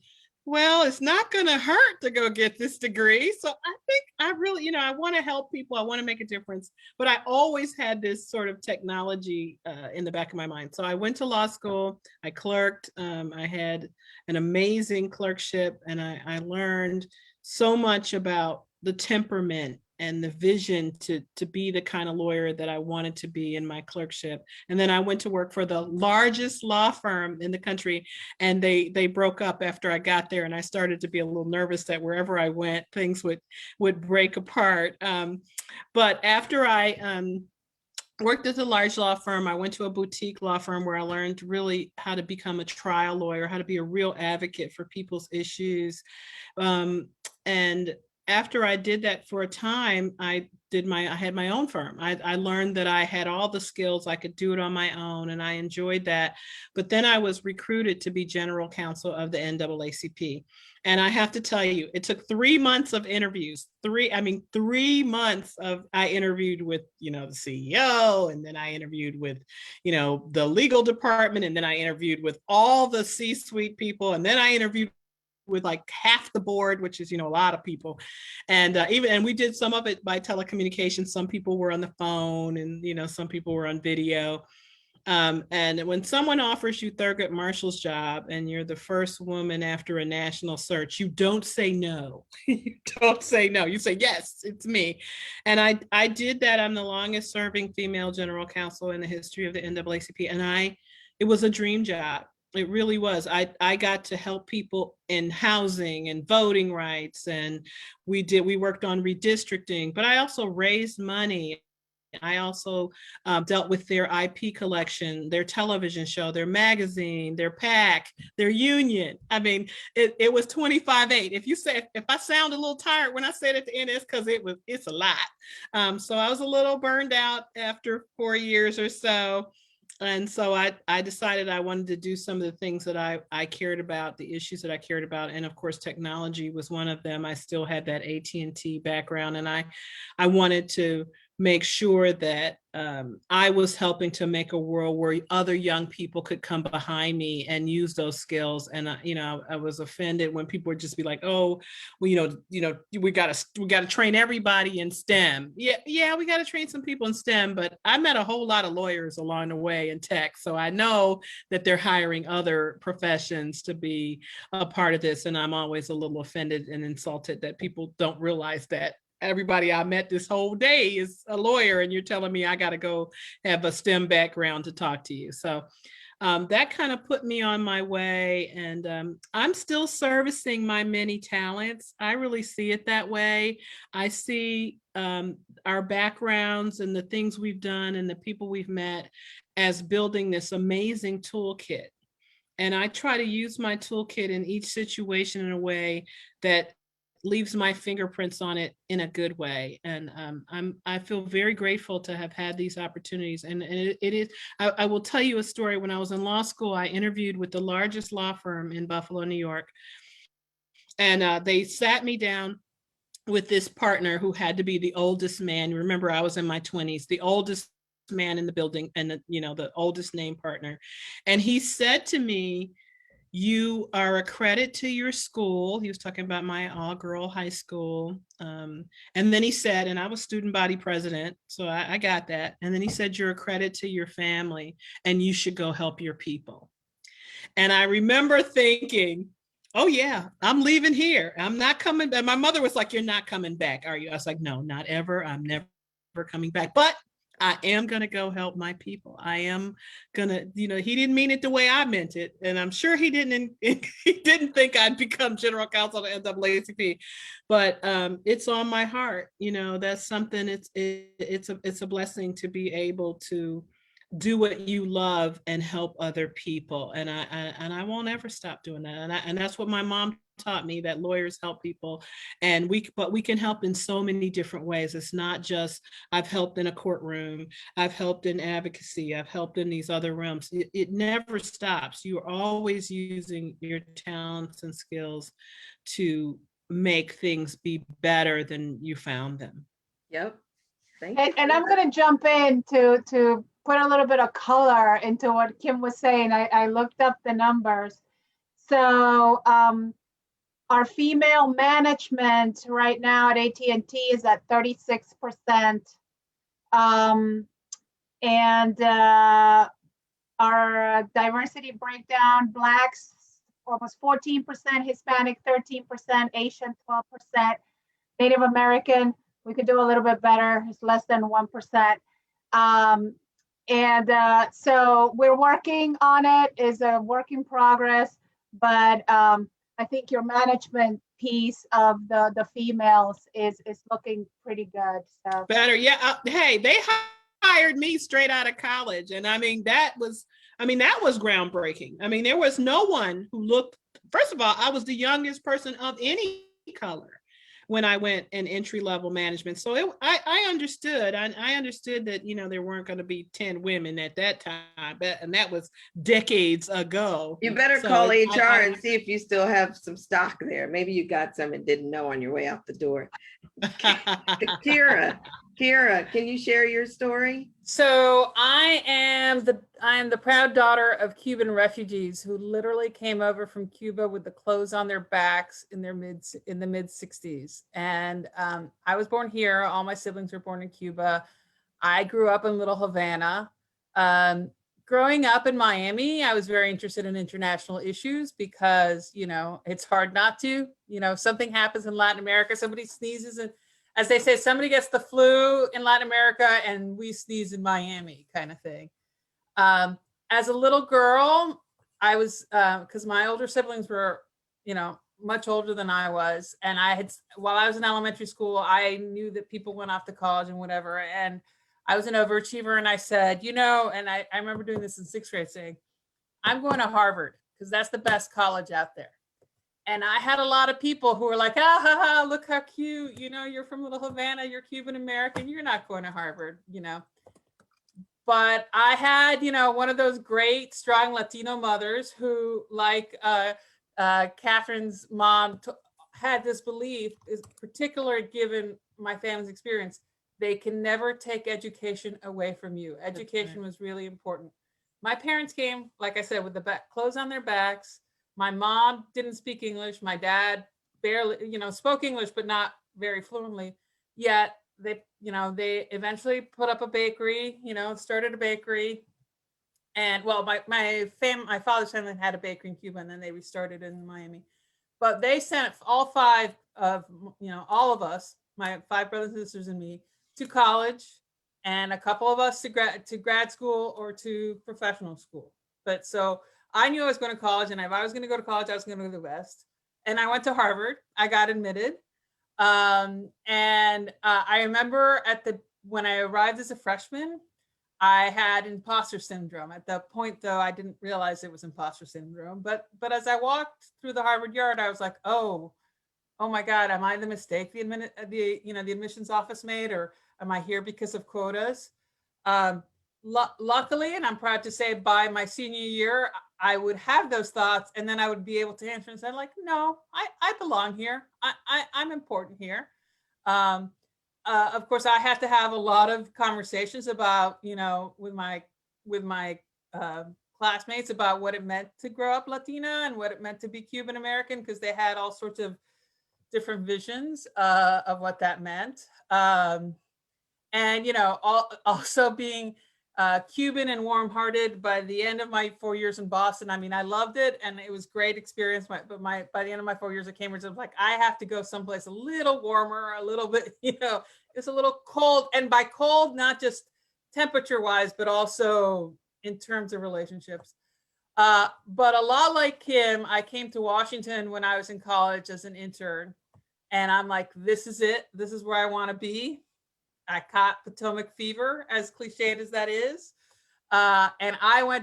well, it's not going to hurt to go get this degree. So I think I really, I want to help people. I want to make a difference. But I always had this sort of technology in the back of my mind. So I went to law school. I clerked. I had an amazing clerkship, and I learned so much about the temperament and the vision to be the kind of lawyer that I wanted to be in my clerkship. And then I went to work for the largest law firm in the country, and they broke up after I got there, and I started to be a little nervous that wherever I went, things would break apart. But after I worked at a large law firm, I went to a boutique law firm where I learned really how to become a trial lawyer, how to be a real advocate for people's issues. And after I did that for a time, I had my own firm. I learned that I had all the skills, I could do it on my own, and I enjoyed that. But then I was recruited to be general counsel of the NAACP. And I have to tell you, it took 3 months of interviews. 3 months of, I interviewed with, the CEO, and then I interviewed with, the legal department, and then I interviewed with all the C-suite people, and then I interviewed with like half the board, which is, a lot of people. And and we did some of it by telecommunications. Some people were on the phone, and, some people were on video. And when someone offers you Thurgood Marshall's job and you're the first woman after a national search, you don't say no. You don't say no. You say, yes, it's me. And I did that. I'm the longest serving female general counsel in the history of the NAACP. And it was a dream job. It really was. I got to help people in housing and voting rights. And we worked on redistricting, but I also raised money. I also dealt with their IP collection, their television show, their magazine, their PAC, their union. I mean, it was 25/8. If I sound a little tired when I say it at the end, it's because it's a lot. So I was a little burned out after 4 years or so. And so I decided I wanted to do some of the things that I cared about, the issues that I cared about. And of course, technology was one of them. I still had that AT&T background, and I wanted to make sure that I was helping to make a world where other young people could come behind me and use those skills. And I was offended when people would just be like, "Oh, well, we got to train everybody in STEM." Yeah, we got to train some people in STEM, but I met a whole lot of lawyers along the way in tech, so I know that they're hiring other professions to be a part of this. And I'm always a little offended and insulted that people don't realize that everybody I met this whole day is a lawyer, and you're telling me I got to go have a STEM background to talk to you. So that kind of put me on my way, and I'm still servicing my many talents. I really see it that way. I see our backgrounds and the things we've done and the people we've met as building this amazing toolkit. And I try to use my toolkit in each situation in a way that leaves my fingerprints on it in a good way. And I feel very grateful to have had these opportunities. And it is, I will tell you a story. When I was in law school, I interviewed with the largest law firm in Buffalo, New York. And they sat me down with this partner who had to be the oldest man. Remember, I was in my 20s, the oldest man in the building, and the oldest named partner. And he said to me, "You are a credit to your school." He was talking about my all-girl high school. And then he said, and I was student body president, so I got that. And then he said, "You're a credit to your family, and you should go help your people." And I remember thinking, oh yeah, I'm leaving here. I'm not coming back. My mother was like, "You're not coming back, are you?" I was like, "No, not ever. I'm never coming back. But I am going to go help my people. I am going to," he didn't mean it the way I meant it. And I'm sure he didn't think I'd become general counsel of the NAACP, but it's on my heart. That's something, it's a blessing to be able to do what you love and help other people. And I won't ever stop doing that. And that's what my mom taught me, that lawyers help people, but we can help in so many different ways. It's not just, I've helped in a courtroom, I've helped in advocacy, I've helped in these other realms. It never stops. You're always using your talents and skills to make things be better than you found them. Yep. Thank you. And I'm going to jump in to put a little bit of color into what Kim was saying. I looked up the numbers. So our female management right now at AT&T is at 36%. And our diversity breakdown, Blacks almost 14%, Hispanic 13%, Asian 12%. Native American, we could do a little bit better. It's less than 1%. So we're working on it. It's a work in progress, but I think your management piece of the females is looking pretty good. So Better, yeah. Hey, they hired me straight out of college, and I mean that was groundbreaking. I mean, there was no one who looked. First of all, I was the youngest person of any color when I went in entry level management. So I understood. I understood that, you know, there weren't going to be 10 women at that time, and that was decades ago. You better So call HR and see if you still have some stock there. Maybe you got some and didn't know on your way out the door. Kira, can you share your story? So I am the proud daughter of Cuban refugees who literally came over from Cuba with the clothes on their backs in the mid 60s. And I was born here. All my siblings were born in Cuba. I grew up in Little Havana. Growing up in Miami, I was very interested in international issues because, you know, it's hard not to. You know, something happens in Latin America, somebody sneezes, and as they say, somebody gets the flu in Latin America and we sneeze in Miami, kind of thing. As a little girl, I was, because my older siblings were, you know, much older than I was. And while I was in elementary school, I knew that people went off to college and whatever. And I was an overachiever, and I said, you know, and I remember doing this in 6th grade, saying, I'm going to Harvard because that's the best college out there. And I had a lot of people who were like, ah, ha, ha, look how cute. You know, you're from Little Havana, you're Cuban American, you're not going to Harvard, you know. But I had, you know, one of those great, strong Latino mothers who, like Catherine's mom, had this belief, is particular given my family's experience, they can never take education away from you. Education was really important. My parents came, like I said, with the clothes on their backs. My mom didn't speak English. My dad barely, you know, spoke English, but not very fluently. Yet they, you know, they eventually put up a bakery, you know, started a bakery. And well, my father's family had a bakery in Cuba, and then they restarted in Miami. But they sent all 5 of, you know, all of us, my 5 brothers and sisters and me, to college, and a couple of us to grad school or to professional school. But so I knew I was going to college, and if I was going to go to college, I was going to go to the West. And I went to Harvard. I got admitted. I remember when I arrived as a freshman, I had imposter syndrome. At that point, though, I didn't realize it was imposter syndrome. But as I walked through the Harvard yard, I was like, oh my God, am I the mistake the admissions office made, or am I here because of quotas? Luckily, and I'm proud to say, by my senior year, I would have those thoughts, and then I would be able to answer and say, like, no, I belong here. I'm important here. Of course, I had to have a lot of conversations about, you know, with my classmates about what it meant to grow up Latina and what it meant to be Cuban American, because they had all sorts of different visions of what that meant. And, you know, also being Cuban and warm-hearted. By the end of my 4 years in Boston, I mean, I loved it, and it was great experience. But by the end of my 4 years at Cambridge, I was like, I have to go someplace a little warmer, a little bit, you know, it's a little cold. And by cold, not just temperature-wise, but also in terms of relationships. But a lot like Kim, I came to Washington when I was in college as an intern, and I'm like, this is it. This is where I want to be. I caught Potomac fever, as cliched as that is. And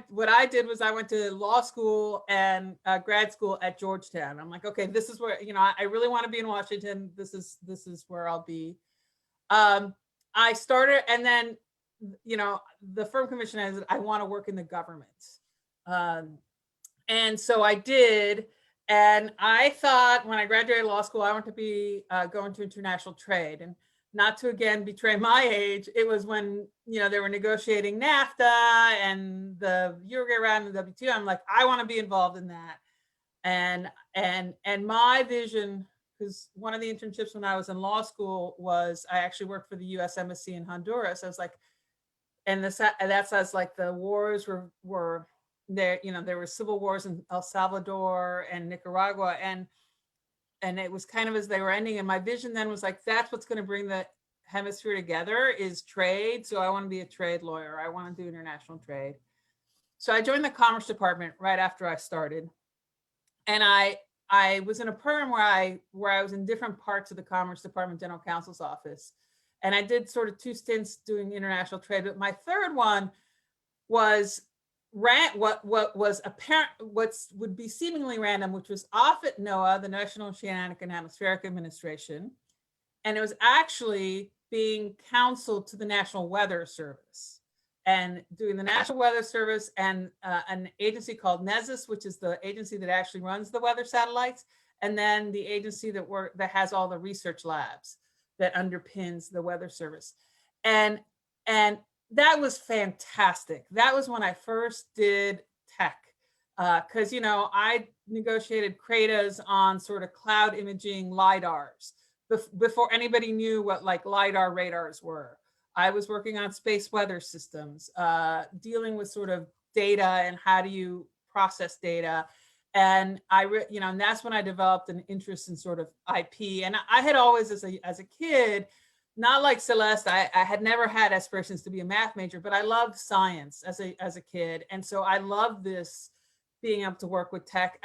what I did was I went to law school and grad school at Georgetown. I'm like, okay, this is where, you know, I really want to be in Washington. This is where I'll be. I started, and then, you know, the firm commission is, I want to work in the government. And so I did. And I thought when I graduated law school, I want to be going to international trade. And not to again betray my age, it was when, you know, they were negotiating NAFTA and the Uruguay round and the WTO. I'm like, I want to be involved in that. And my vision, because one of the internships when I was in law school was I actually worked for the U.S. Embassy in Honduras. I was like, and that's as like the wars were there, you know, there were civil wars in El Salvador and Nicaragua, and and it was kind of as they were ending. And my vision then was like, that's what's going to bring the hemisphere together is trade. So I want to be a trade lawyer. I want to do international trade. So I joined the Commerce Department right after I started. And I was in a program where I was in different parts of the Commerce Department General Counsel's office. And I did sort of 2 stints doing international trade. But my third one was what was apparent, what would be seemingly random, which was off at NOAA, the National Oceanic and Atmospheric Administration. And it was actually being counseled to the National Weather Service and doing the National Weather Service and an agency called NESIS, which is the agency that actually runs the weather satellites. And then the agency that has all the research labs that underpins the Weather Service. And that was fantastic. That was when I first did tech. Because, I negotiated CRADAs on sort of cloud imaging LIDARs before anybody knew what like LIDAR radars were. I was working on space weather systems, dealing with sort of data and how do you process data. And and that's when I developed an interest in sort of IP. And I had always, as a kid, not like Celeste, I had never had aspirations to be a math major, but I loved science as a kid. And so I loved this, being able to work with tech.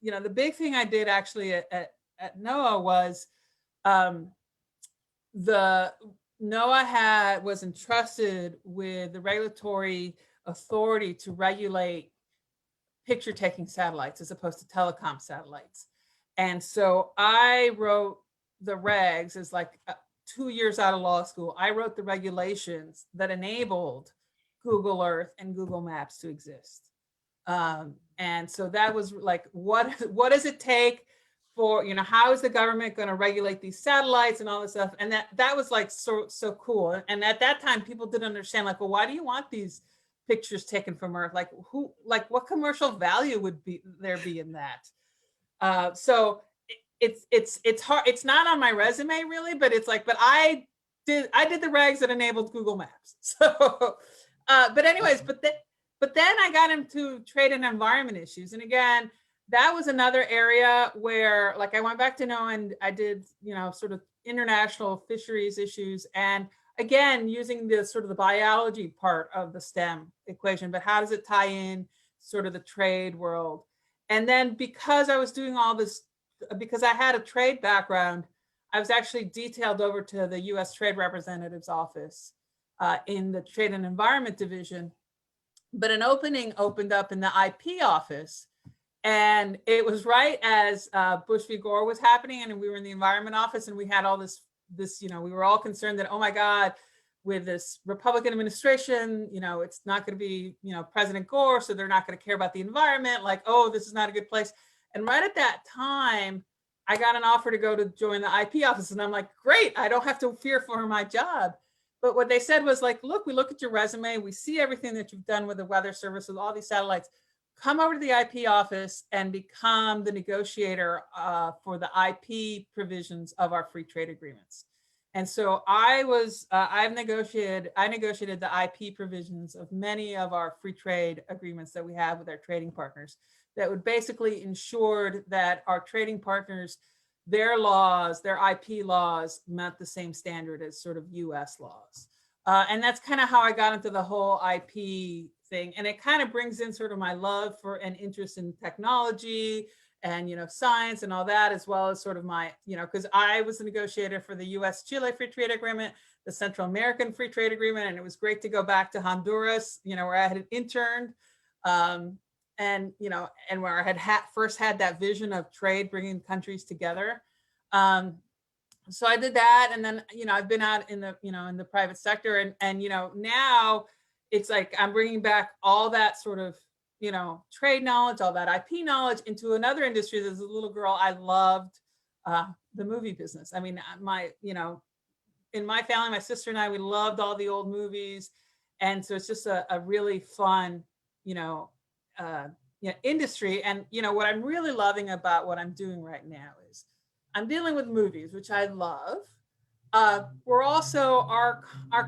The big thing I did actually at NOAA was NOAA was entrusted with the regulatory authority to regulate picture taking satellites as opposed to telecom satellites. And so I wrote the regs as like 2 years out of law school. I wrote the regulations that enabled Google Earth and Google Maps to exist. And so that was like, what does it take for, how is the government going to regulate these satellites and all this stuff? And that was like so cool. And at that time, people didn't understand, like, well, why do you want these pictures taken from Earth? Like what commercial value would there be in that? So it's hard. It's not on my resume really, but it's like, but I did the regs that enabled Google Maps. So, but anyways, but then I got into trade and environment issues. And again, that was another area where like I went back to NOAA and I did, sort of international fisheries issues. And again, using the sort of the biology part of the STEM equation, but how does it tie in sort of the trade world? And then because I was doing all this, because I had a trade background, I was actually detailed over to the US Trade Representative's office in the Trade and Environment Division. But an opening opened up in the IP office. And it was right as Bush v. Gore was happening. And we were in the environment office and we had all this, we were all concerned that, oh my God, with this Republican administration, it's not going to be, President Gore, so they're not going to care about the environment. Like, oh, this is not a good place. And right at that time, I got an offer to go to join the IP office. And I'm like, great, I don't have to fear for my job. But what they said was like, look, we look at your resume. We see everything that you've done with the Weather Service, with all these satellites. Come over to the IP office and become the negotiator for the IP provisions of our free trade agreements. And so I negotiated the IP provisions of many of our free trade agreements that we have with our trading partners that would basically ensure that our trading partners, their laws, their IP laws met the same standard as sort of US laws. And that's kind of how I got into the whole IP thing. And it kind of brings in sort of my love for and interest in technology and, science and all that, as well as sort of my, because I was a negotiator for the US-Chile Free Trade Agreement, the Central American Free Trade Agreement. And it was great to go back to Honduras, where I had interned and where I had first had that vision of trade, bringing countries together. So I did that. And then, I've been out in the, in the private sector and now it's like, I'm bringing back all that sort of, trade knowledge, all that IP knowledge into another industry. As a little girl, I loved the movie business. I mean, in my family, my sister and I, we loved all the old movies. And so it's just a really fun, industry. And, what I'm really loving about what I'm doing right now is I'm dealing with movies, which I love. We're also, our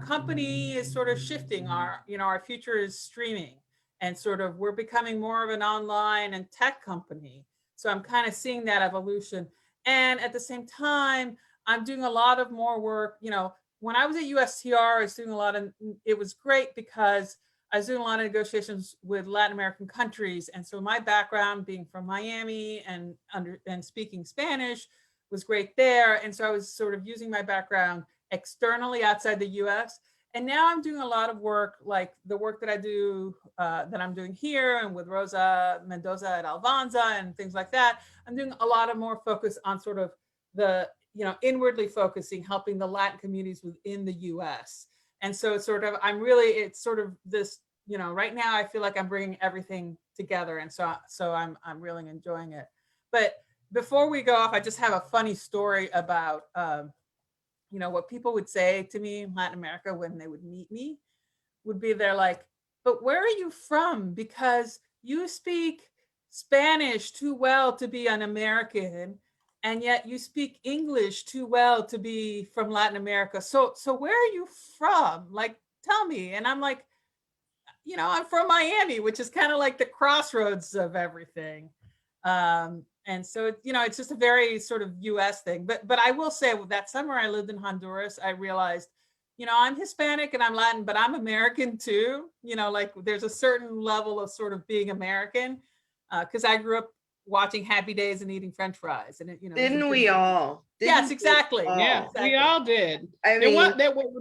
company is sort of shifting. Our future is streaming and sort of, we're becoming more of an online and tech company. So I'm kind of seeing that evolution. And at the same time, I'm doing a lot of more work. You know, when I was at USTR, I was doing a lot of, it was great because I was doing a lot of negotiations with Latin American countries. And so my background being from Miami and speaking Spanish was great there. And so I was sort of using my background externally outside the US. And now I'm doing a lot of work, like the work that I do, that I'm doing here and with Rosa Mendoza at Alvanza and things like that. I'm doing a lot of more focus on sort of the, you know, inwardly focusing, helping the Latin communities within the US. And so it's sort of, it's sort of this, you know, right now I feel like I'm bringing everything together. And so I'm really enjoying it. But before we go off, I just have a funny story about, you know, what people would say to me in Latin America when they would meet me would be, they're like, but where are you from? Because you speak Spanish too well to be an American, and yet you speak English too well to be from Latin America. So where are you from? Like, tell me. And I'm like, you know, I'm from Miami, which is kind of like the crossroads of everything. And so, you know, it's just a very sort of US thing. But I will say, that summer I lived in Honduras, I realized, you know, I'm Hispanic and I'm Latin, but I'm American too. You know, like there's a certain level of sort of being American, because I grew up watching Happy Days and eating French fries. And, you know, Didn't we all? Yes, Didn't exactly. we all? Yeah, Exactly. we all did. I mean,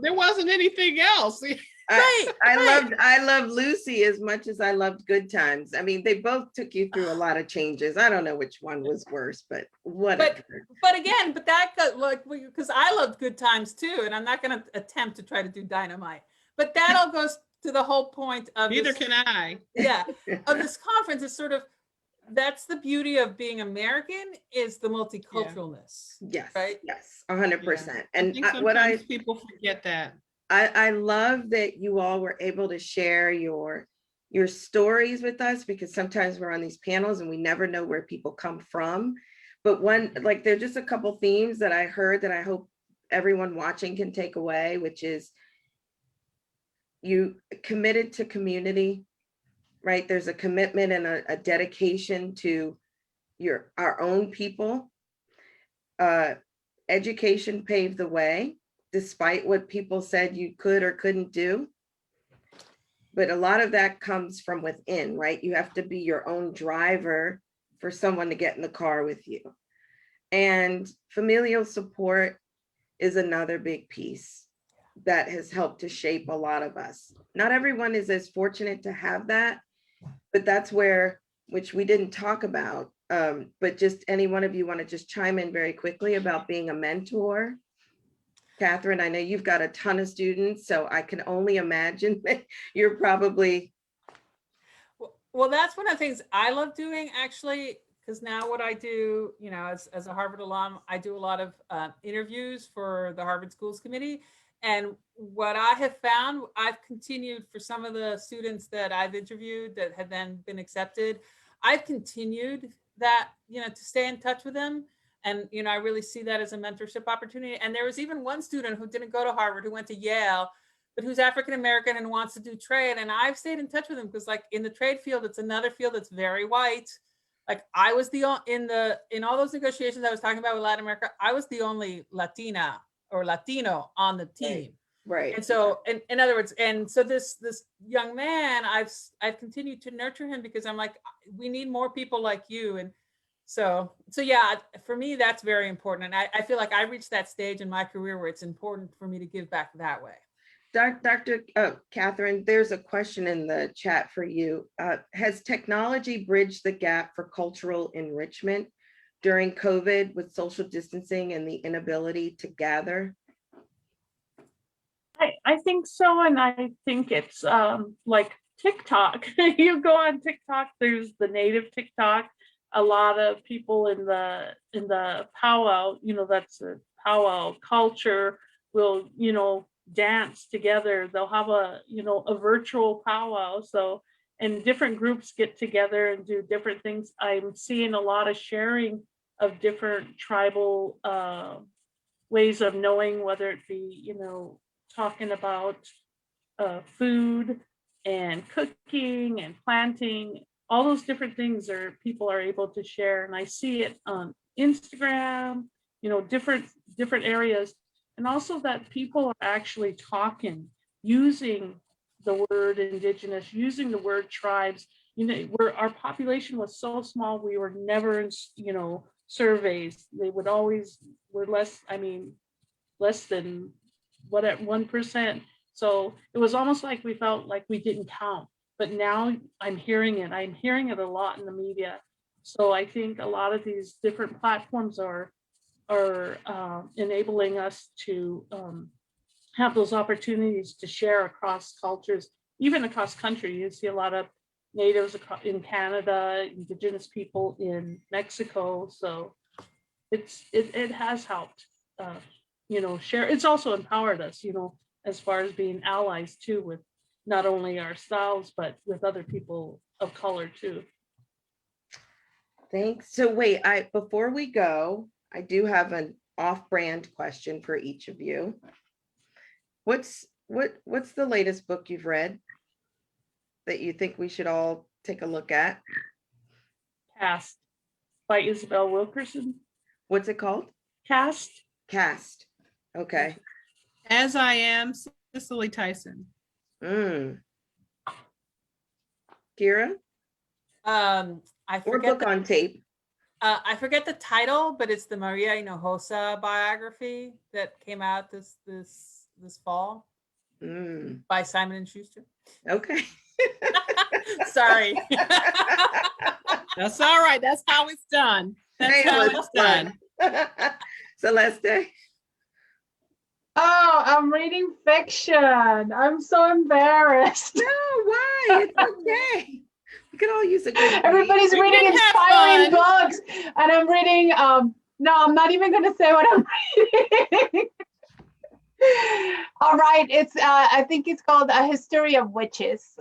There wasn't anything else. I loved Lucy as much as I loved Good Times. I mean, they both took you through a lot of changes. I don't know which one was worse, but whatever. But again, that got, like, because I loved Good Times too, and I'm not going to attempt to try to do Dynamite. But that all goes to the whole point of Neither this, can I. yeah, of this conference. Is sort of, that's the beauty of being American, is the multiculturalness. Yes, right. yes, 100%. I And think sometimes people forget that. I love that you all were able to share your stories with us, because sometimes we're on these panels and we never know where people come from. But like, there's just a couple themes that I heard that I hope everyone watching can take away, which is you committed to community, right? There's a commitment and a dedication to our own people. Education paved the way, despite what people said you could or couldn't do. But a lot of that comes from within, right? You have to be your own driver for someone to get in the car with you. And familial support is another big piece that has helped to shape a lot of us. Not everyone is as fortunate to have that, but that's where, which we didn't talk about, but just any one of you want to just chime in very quickly about being a mentor? Catherine, I know you've got a ton of students, so I can only imagine that you're probably. Well, that's one of the things I love doing, actually, because now what I do, you know, as a Harvard alum, I do a lot of interviews for the Harvard Schools Committee. And what I have found, I've continued, for some of the students that I've interviewed that have then been accepted, I've continued that, you know, to stay in touch with them. And, you know, I really see that as a mentorship opportunity. And there was even one student who didn't go to Harvard, who went to Yale, but who's African-American and wants to do trade. And I've stayed in touch with him because, like, in the trade field, it's another field that's very white. Like, I was in all those negotiations I was talking about with Latin America, I was the only Latina or Latino on the team. Right. And so, in other words, and so this young man, I've continued to nurture him, because I'm like, we need more people like you. And so yeah, for me, that's very important. And I feel like I reached that stage in my career where it's important for me to give back that way. Dr. Catherine, there's a question in the chat for you. Has technology bridged the gap for cultural enrichment during COVID with social distancing and the inability to gather? I think so. And I think it's like TikTok. You go on TikTok, there's the native TikTok. A lot of people in the powwow, you know, that's a powwow culture, will, you know, dance together. They'll have a virtual powwow. So, and different groups get together and do different things. I'm seeing a lot of sharing of different tribal ways of knowing, whether it be, you know, talking about food and cooking and planting, all those different things people are able to share. And I see it Instagram, different areas. And also that people are actually talking, using the word indigenous, using the word tribes. Where our population was so small, we were never in, surveys. They would always, were less than 1%. So it was almost like we felt like we didn't count. But now I'm hearing it a lot in the media. So I think a lot of these different platforms are enabling us to have those opportunities to share across cultures, even across country. You see a lot of natives in Canada, indigenous people in Mexico. So it has helped, share. It's also empowered us, as far as being allies too, with not only ourselves, but with other people of color too. Thanks. So wait, before we go, I do have an off-brand question for each of you. What's the latest book you've read that you think we should all take a look at? Cast by Isabel Wilkerson. What's it called? Cast. Okay. As I Am, Cicely Tyson. Kira? I Or forget book on tape. I forget the title, but it's the Maria Hinojosa biography that came out this fall by Simon and Schuster. Okay. Sorry. That's all right. That's how it's done. That's how it's done. Celeste? Oh, I'm reading fiction. I'm so embarrassed. No, why? It's okay. We could all use a good read. Everybody's We reading can have inspiring fun. books, and I'm reading. No, I'm not even going to say what I'm reading. All right, it's. I think it's called A History of Witches.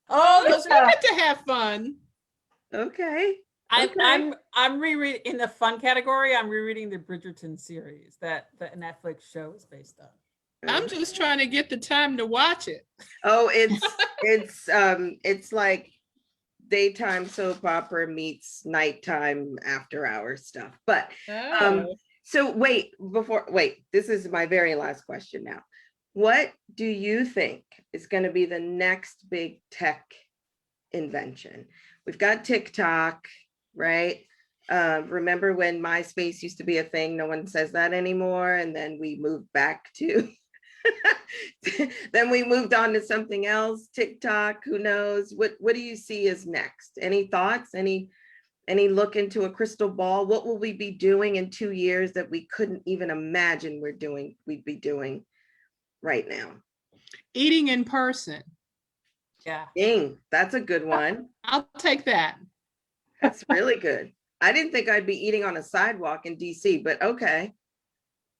Oh, those are good to have fun. Okay. I'm rereading in the fun category. I'm rereading the Bridgerton series that the Netflix show is based on. I'm just trying to get the time to watch it. Oh, it's like daytime soap opera meets nighttime after hours stuff. But so wait, this is my very last question now. What do you think is going to be the next big tech invention? We've got TikTok, right? Remember when MySpace used to be a thing? No one says that anymore. And then we moved back to, then we moved on to something else, TikTok, who knows? What do you see as next? Any thoughts? Any look into a crystal ball? What will we be doing in 2 years that we couldn't even imagine we'd be doing right now? Eating in person. Yeah. Dang, that's a good one. I'll take that. That's really good. I didn't think I'd be eating on a sidewalk in DC, but okay.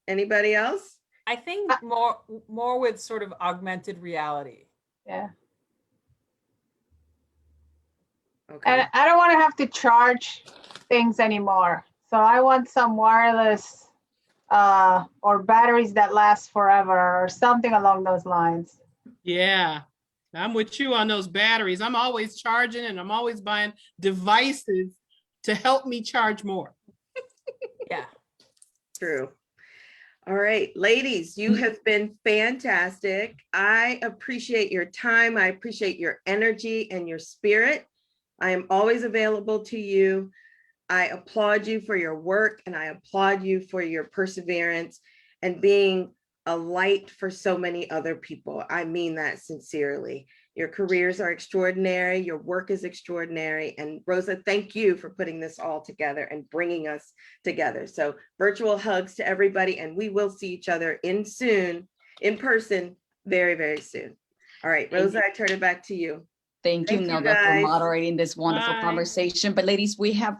Anybody else? I think more with sort of augmented reality. Yeah. Okay. And I don't want to have to charge things anymore. So I want some wireless or batteries that last forever or something along those lines. Yeah, I'm with you on those batteries. I'm always charging and I'm always buying devices to help me charge more. Yeah. True. All right, ladies, you have been fantastic. I appreciate your time. I appreciate your energy and your spirit. I am always available to you. I applaud you for your work and I applaud you for your perseverance and being a light for so many other people. I mean that sincerely. Your careers are extraordinary. Your work is extraordinary. And Rosa, thank you for putting this all together and bringing us together. So virtual hugs to everybody, and we will see each other in person, very, very soon. All right, Rosa, I turn it back to you. Thank you, Nelda, for moderating this wonderful Bye. conversation. But ladies, we have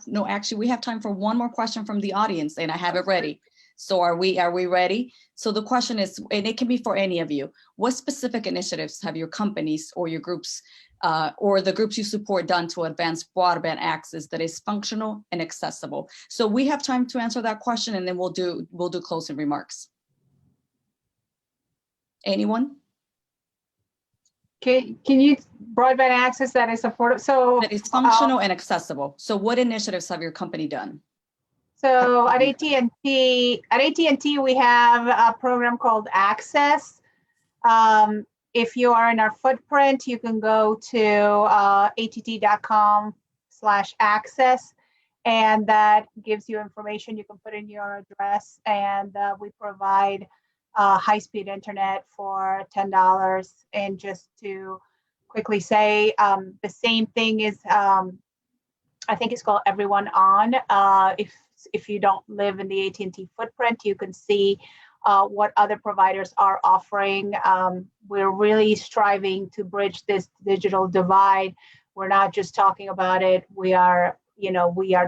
time for one more question from the audience, and I have it ready. So are we ready? So the question is, and it can be for any of you, what specific initiatives have your companies or your groups or the groups you support done to advance broadband access that is functional and accessible? So we have time to answer that question, and then we'll do closing remarks. Anyone? Can you broadband access that is affordable? So That is functional and accessible. So what initiatives have your company done? So at AT&T, we have a program called Access. If you are in our footprint, you can go to att.com/access, and that gives you information. You can put in your address, and we provide high-speed internet for $10. And just to quickly say, the same thing is, I think it's called Everyone On. If you don't live in the AT&T footprint, you can see what other providers are offering. We're really striving to bridge this digital divide. We're not just talking about it. We are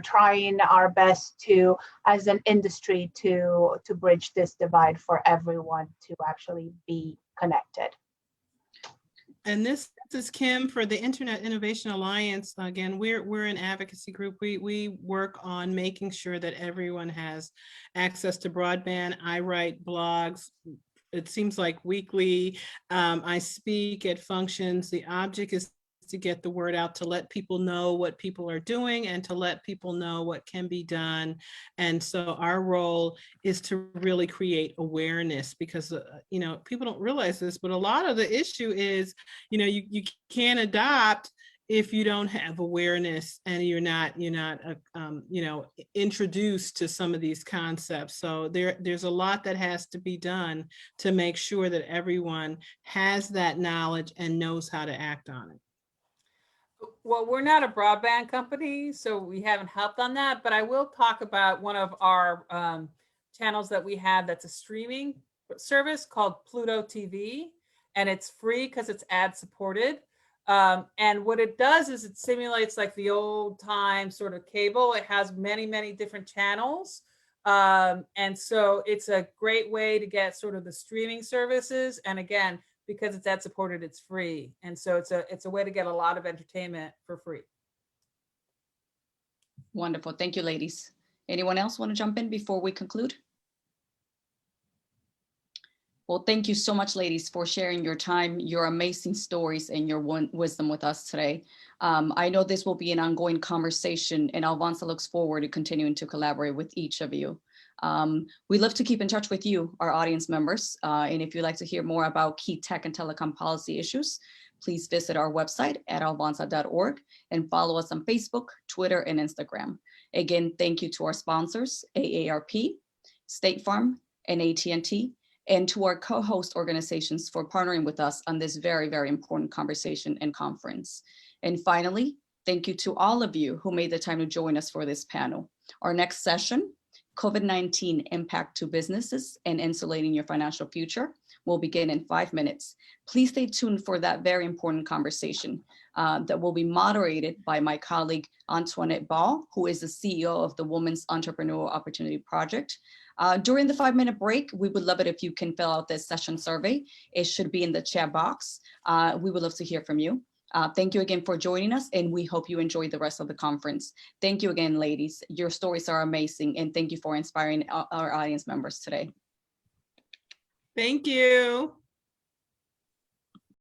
trying our best to, as an industry, to bridge this divide for everyone to actually be connected. And this is Kim for the Internet Innovation Alliance. Again, we're an advocacy group. We work on making sure that everyone has access to broadband. I write blogs. It seems like weekly. I speak at functions. The object is to get the word out, to let people know what people are doing and to let people know what can be done. And so our role is to really create awareness, because people don't realize this, but a lot of the issue is, you can't adopt if you don't have awareness and you're not introduced to some of these concepts. So there's a lot that has to be done to make sure that everyone has that knowledge and knows how to act on it. Well, we're not a broadband company, so we haven't helped on that, but I will talk about one of our channels that we have that's a streaming service called Pluto TV, and it's free because it's ad supported. And what it does is it simulates like the old time sort of cable. It has many, many different channels. And so it's a great way to get sort of the streaming services. And again, because it's ad supported, it's free. And so it's a way to get a lot of entertainment for free. Wonderful. Thank you, ladies. Anyone else want to jump in before we conclude? Well, thank you so much, ladies, for sharing your time, your amazing stories, and your wisdom with us today. I know this will be an ongoing conversation, and Alvanza looks forward to continuing to collaborate with each of you. We love to keep in touch with you, our audience members. And if you'd like to hear more about key tech and telecom policy issues, please visit our website at alvanza.org and follow us on Facebook, Twitter, and Instagram. Again, thank you to our sponsors, AARP, State Farm, and AT&T, and to our co-host organizations for partnering with us on this very, very important conversation and conference. And finally, thank you to all of you who made the time to join us for this panel. Our next session, COVID-19 Impact to Businesses and Insulating Your Financial Future, will begin in 5 minutes. Please stay tuned for that very important conversation that will be moderated by my colleague, Antoinette Ball, who is the CEO of the Women's Entrepreneurial Opportunity Project. During the 5-minute break, we would love it if you can fill out this session survey. It should be in the chat box. We would love to hear from you. Thank you again for joining us, and we hope you enjoy the rest of the conference. Thank you again, ladies. Your stories are amazing, and thank you for inspiring our audience members today. Thank you.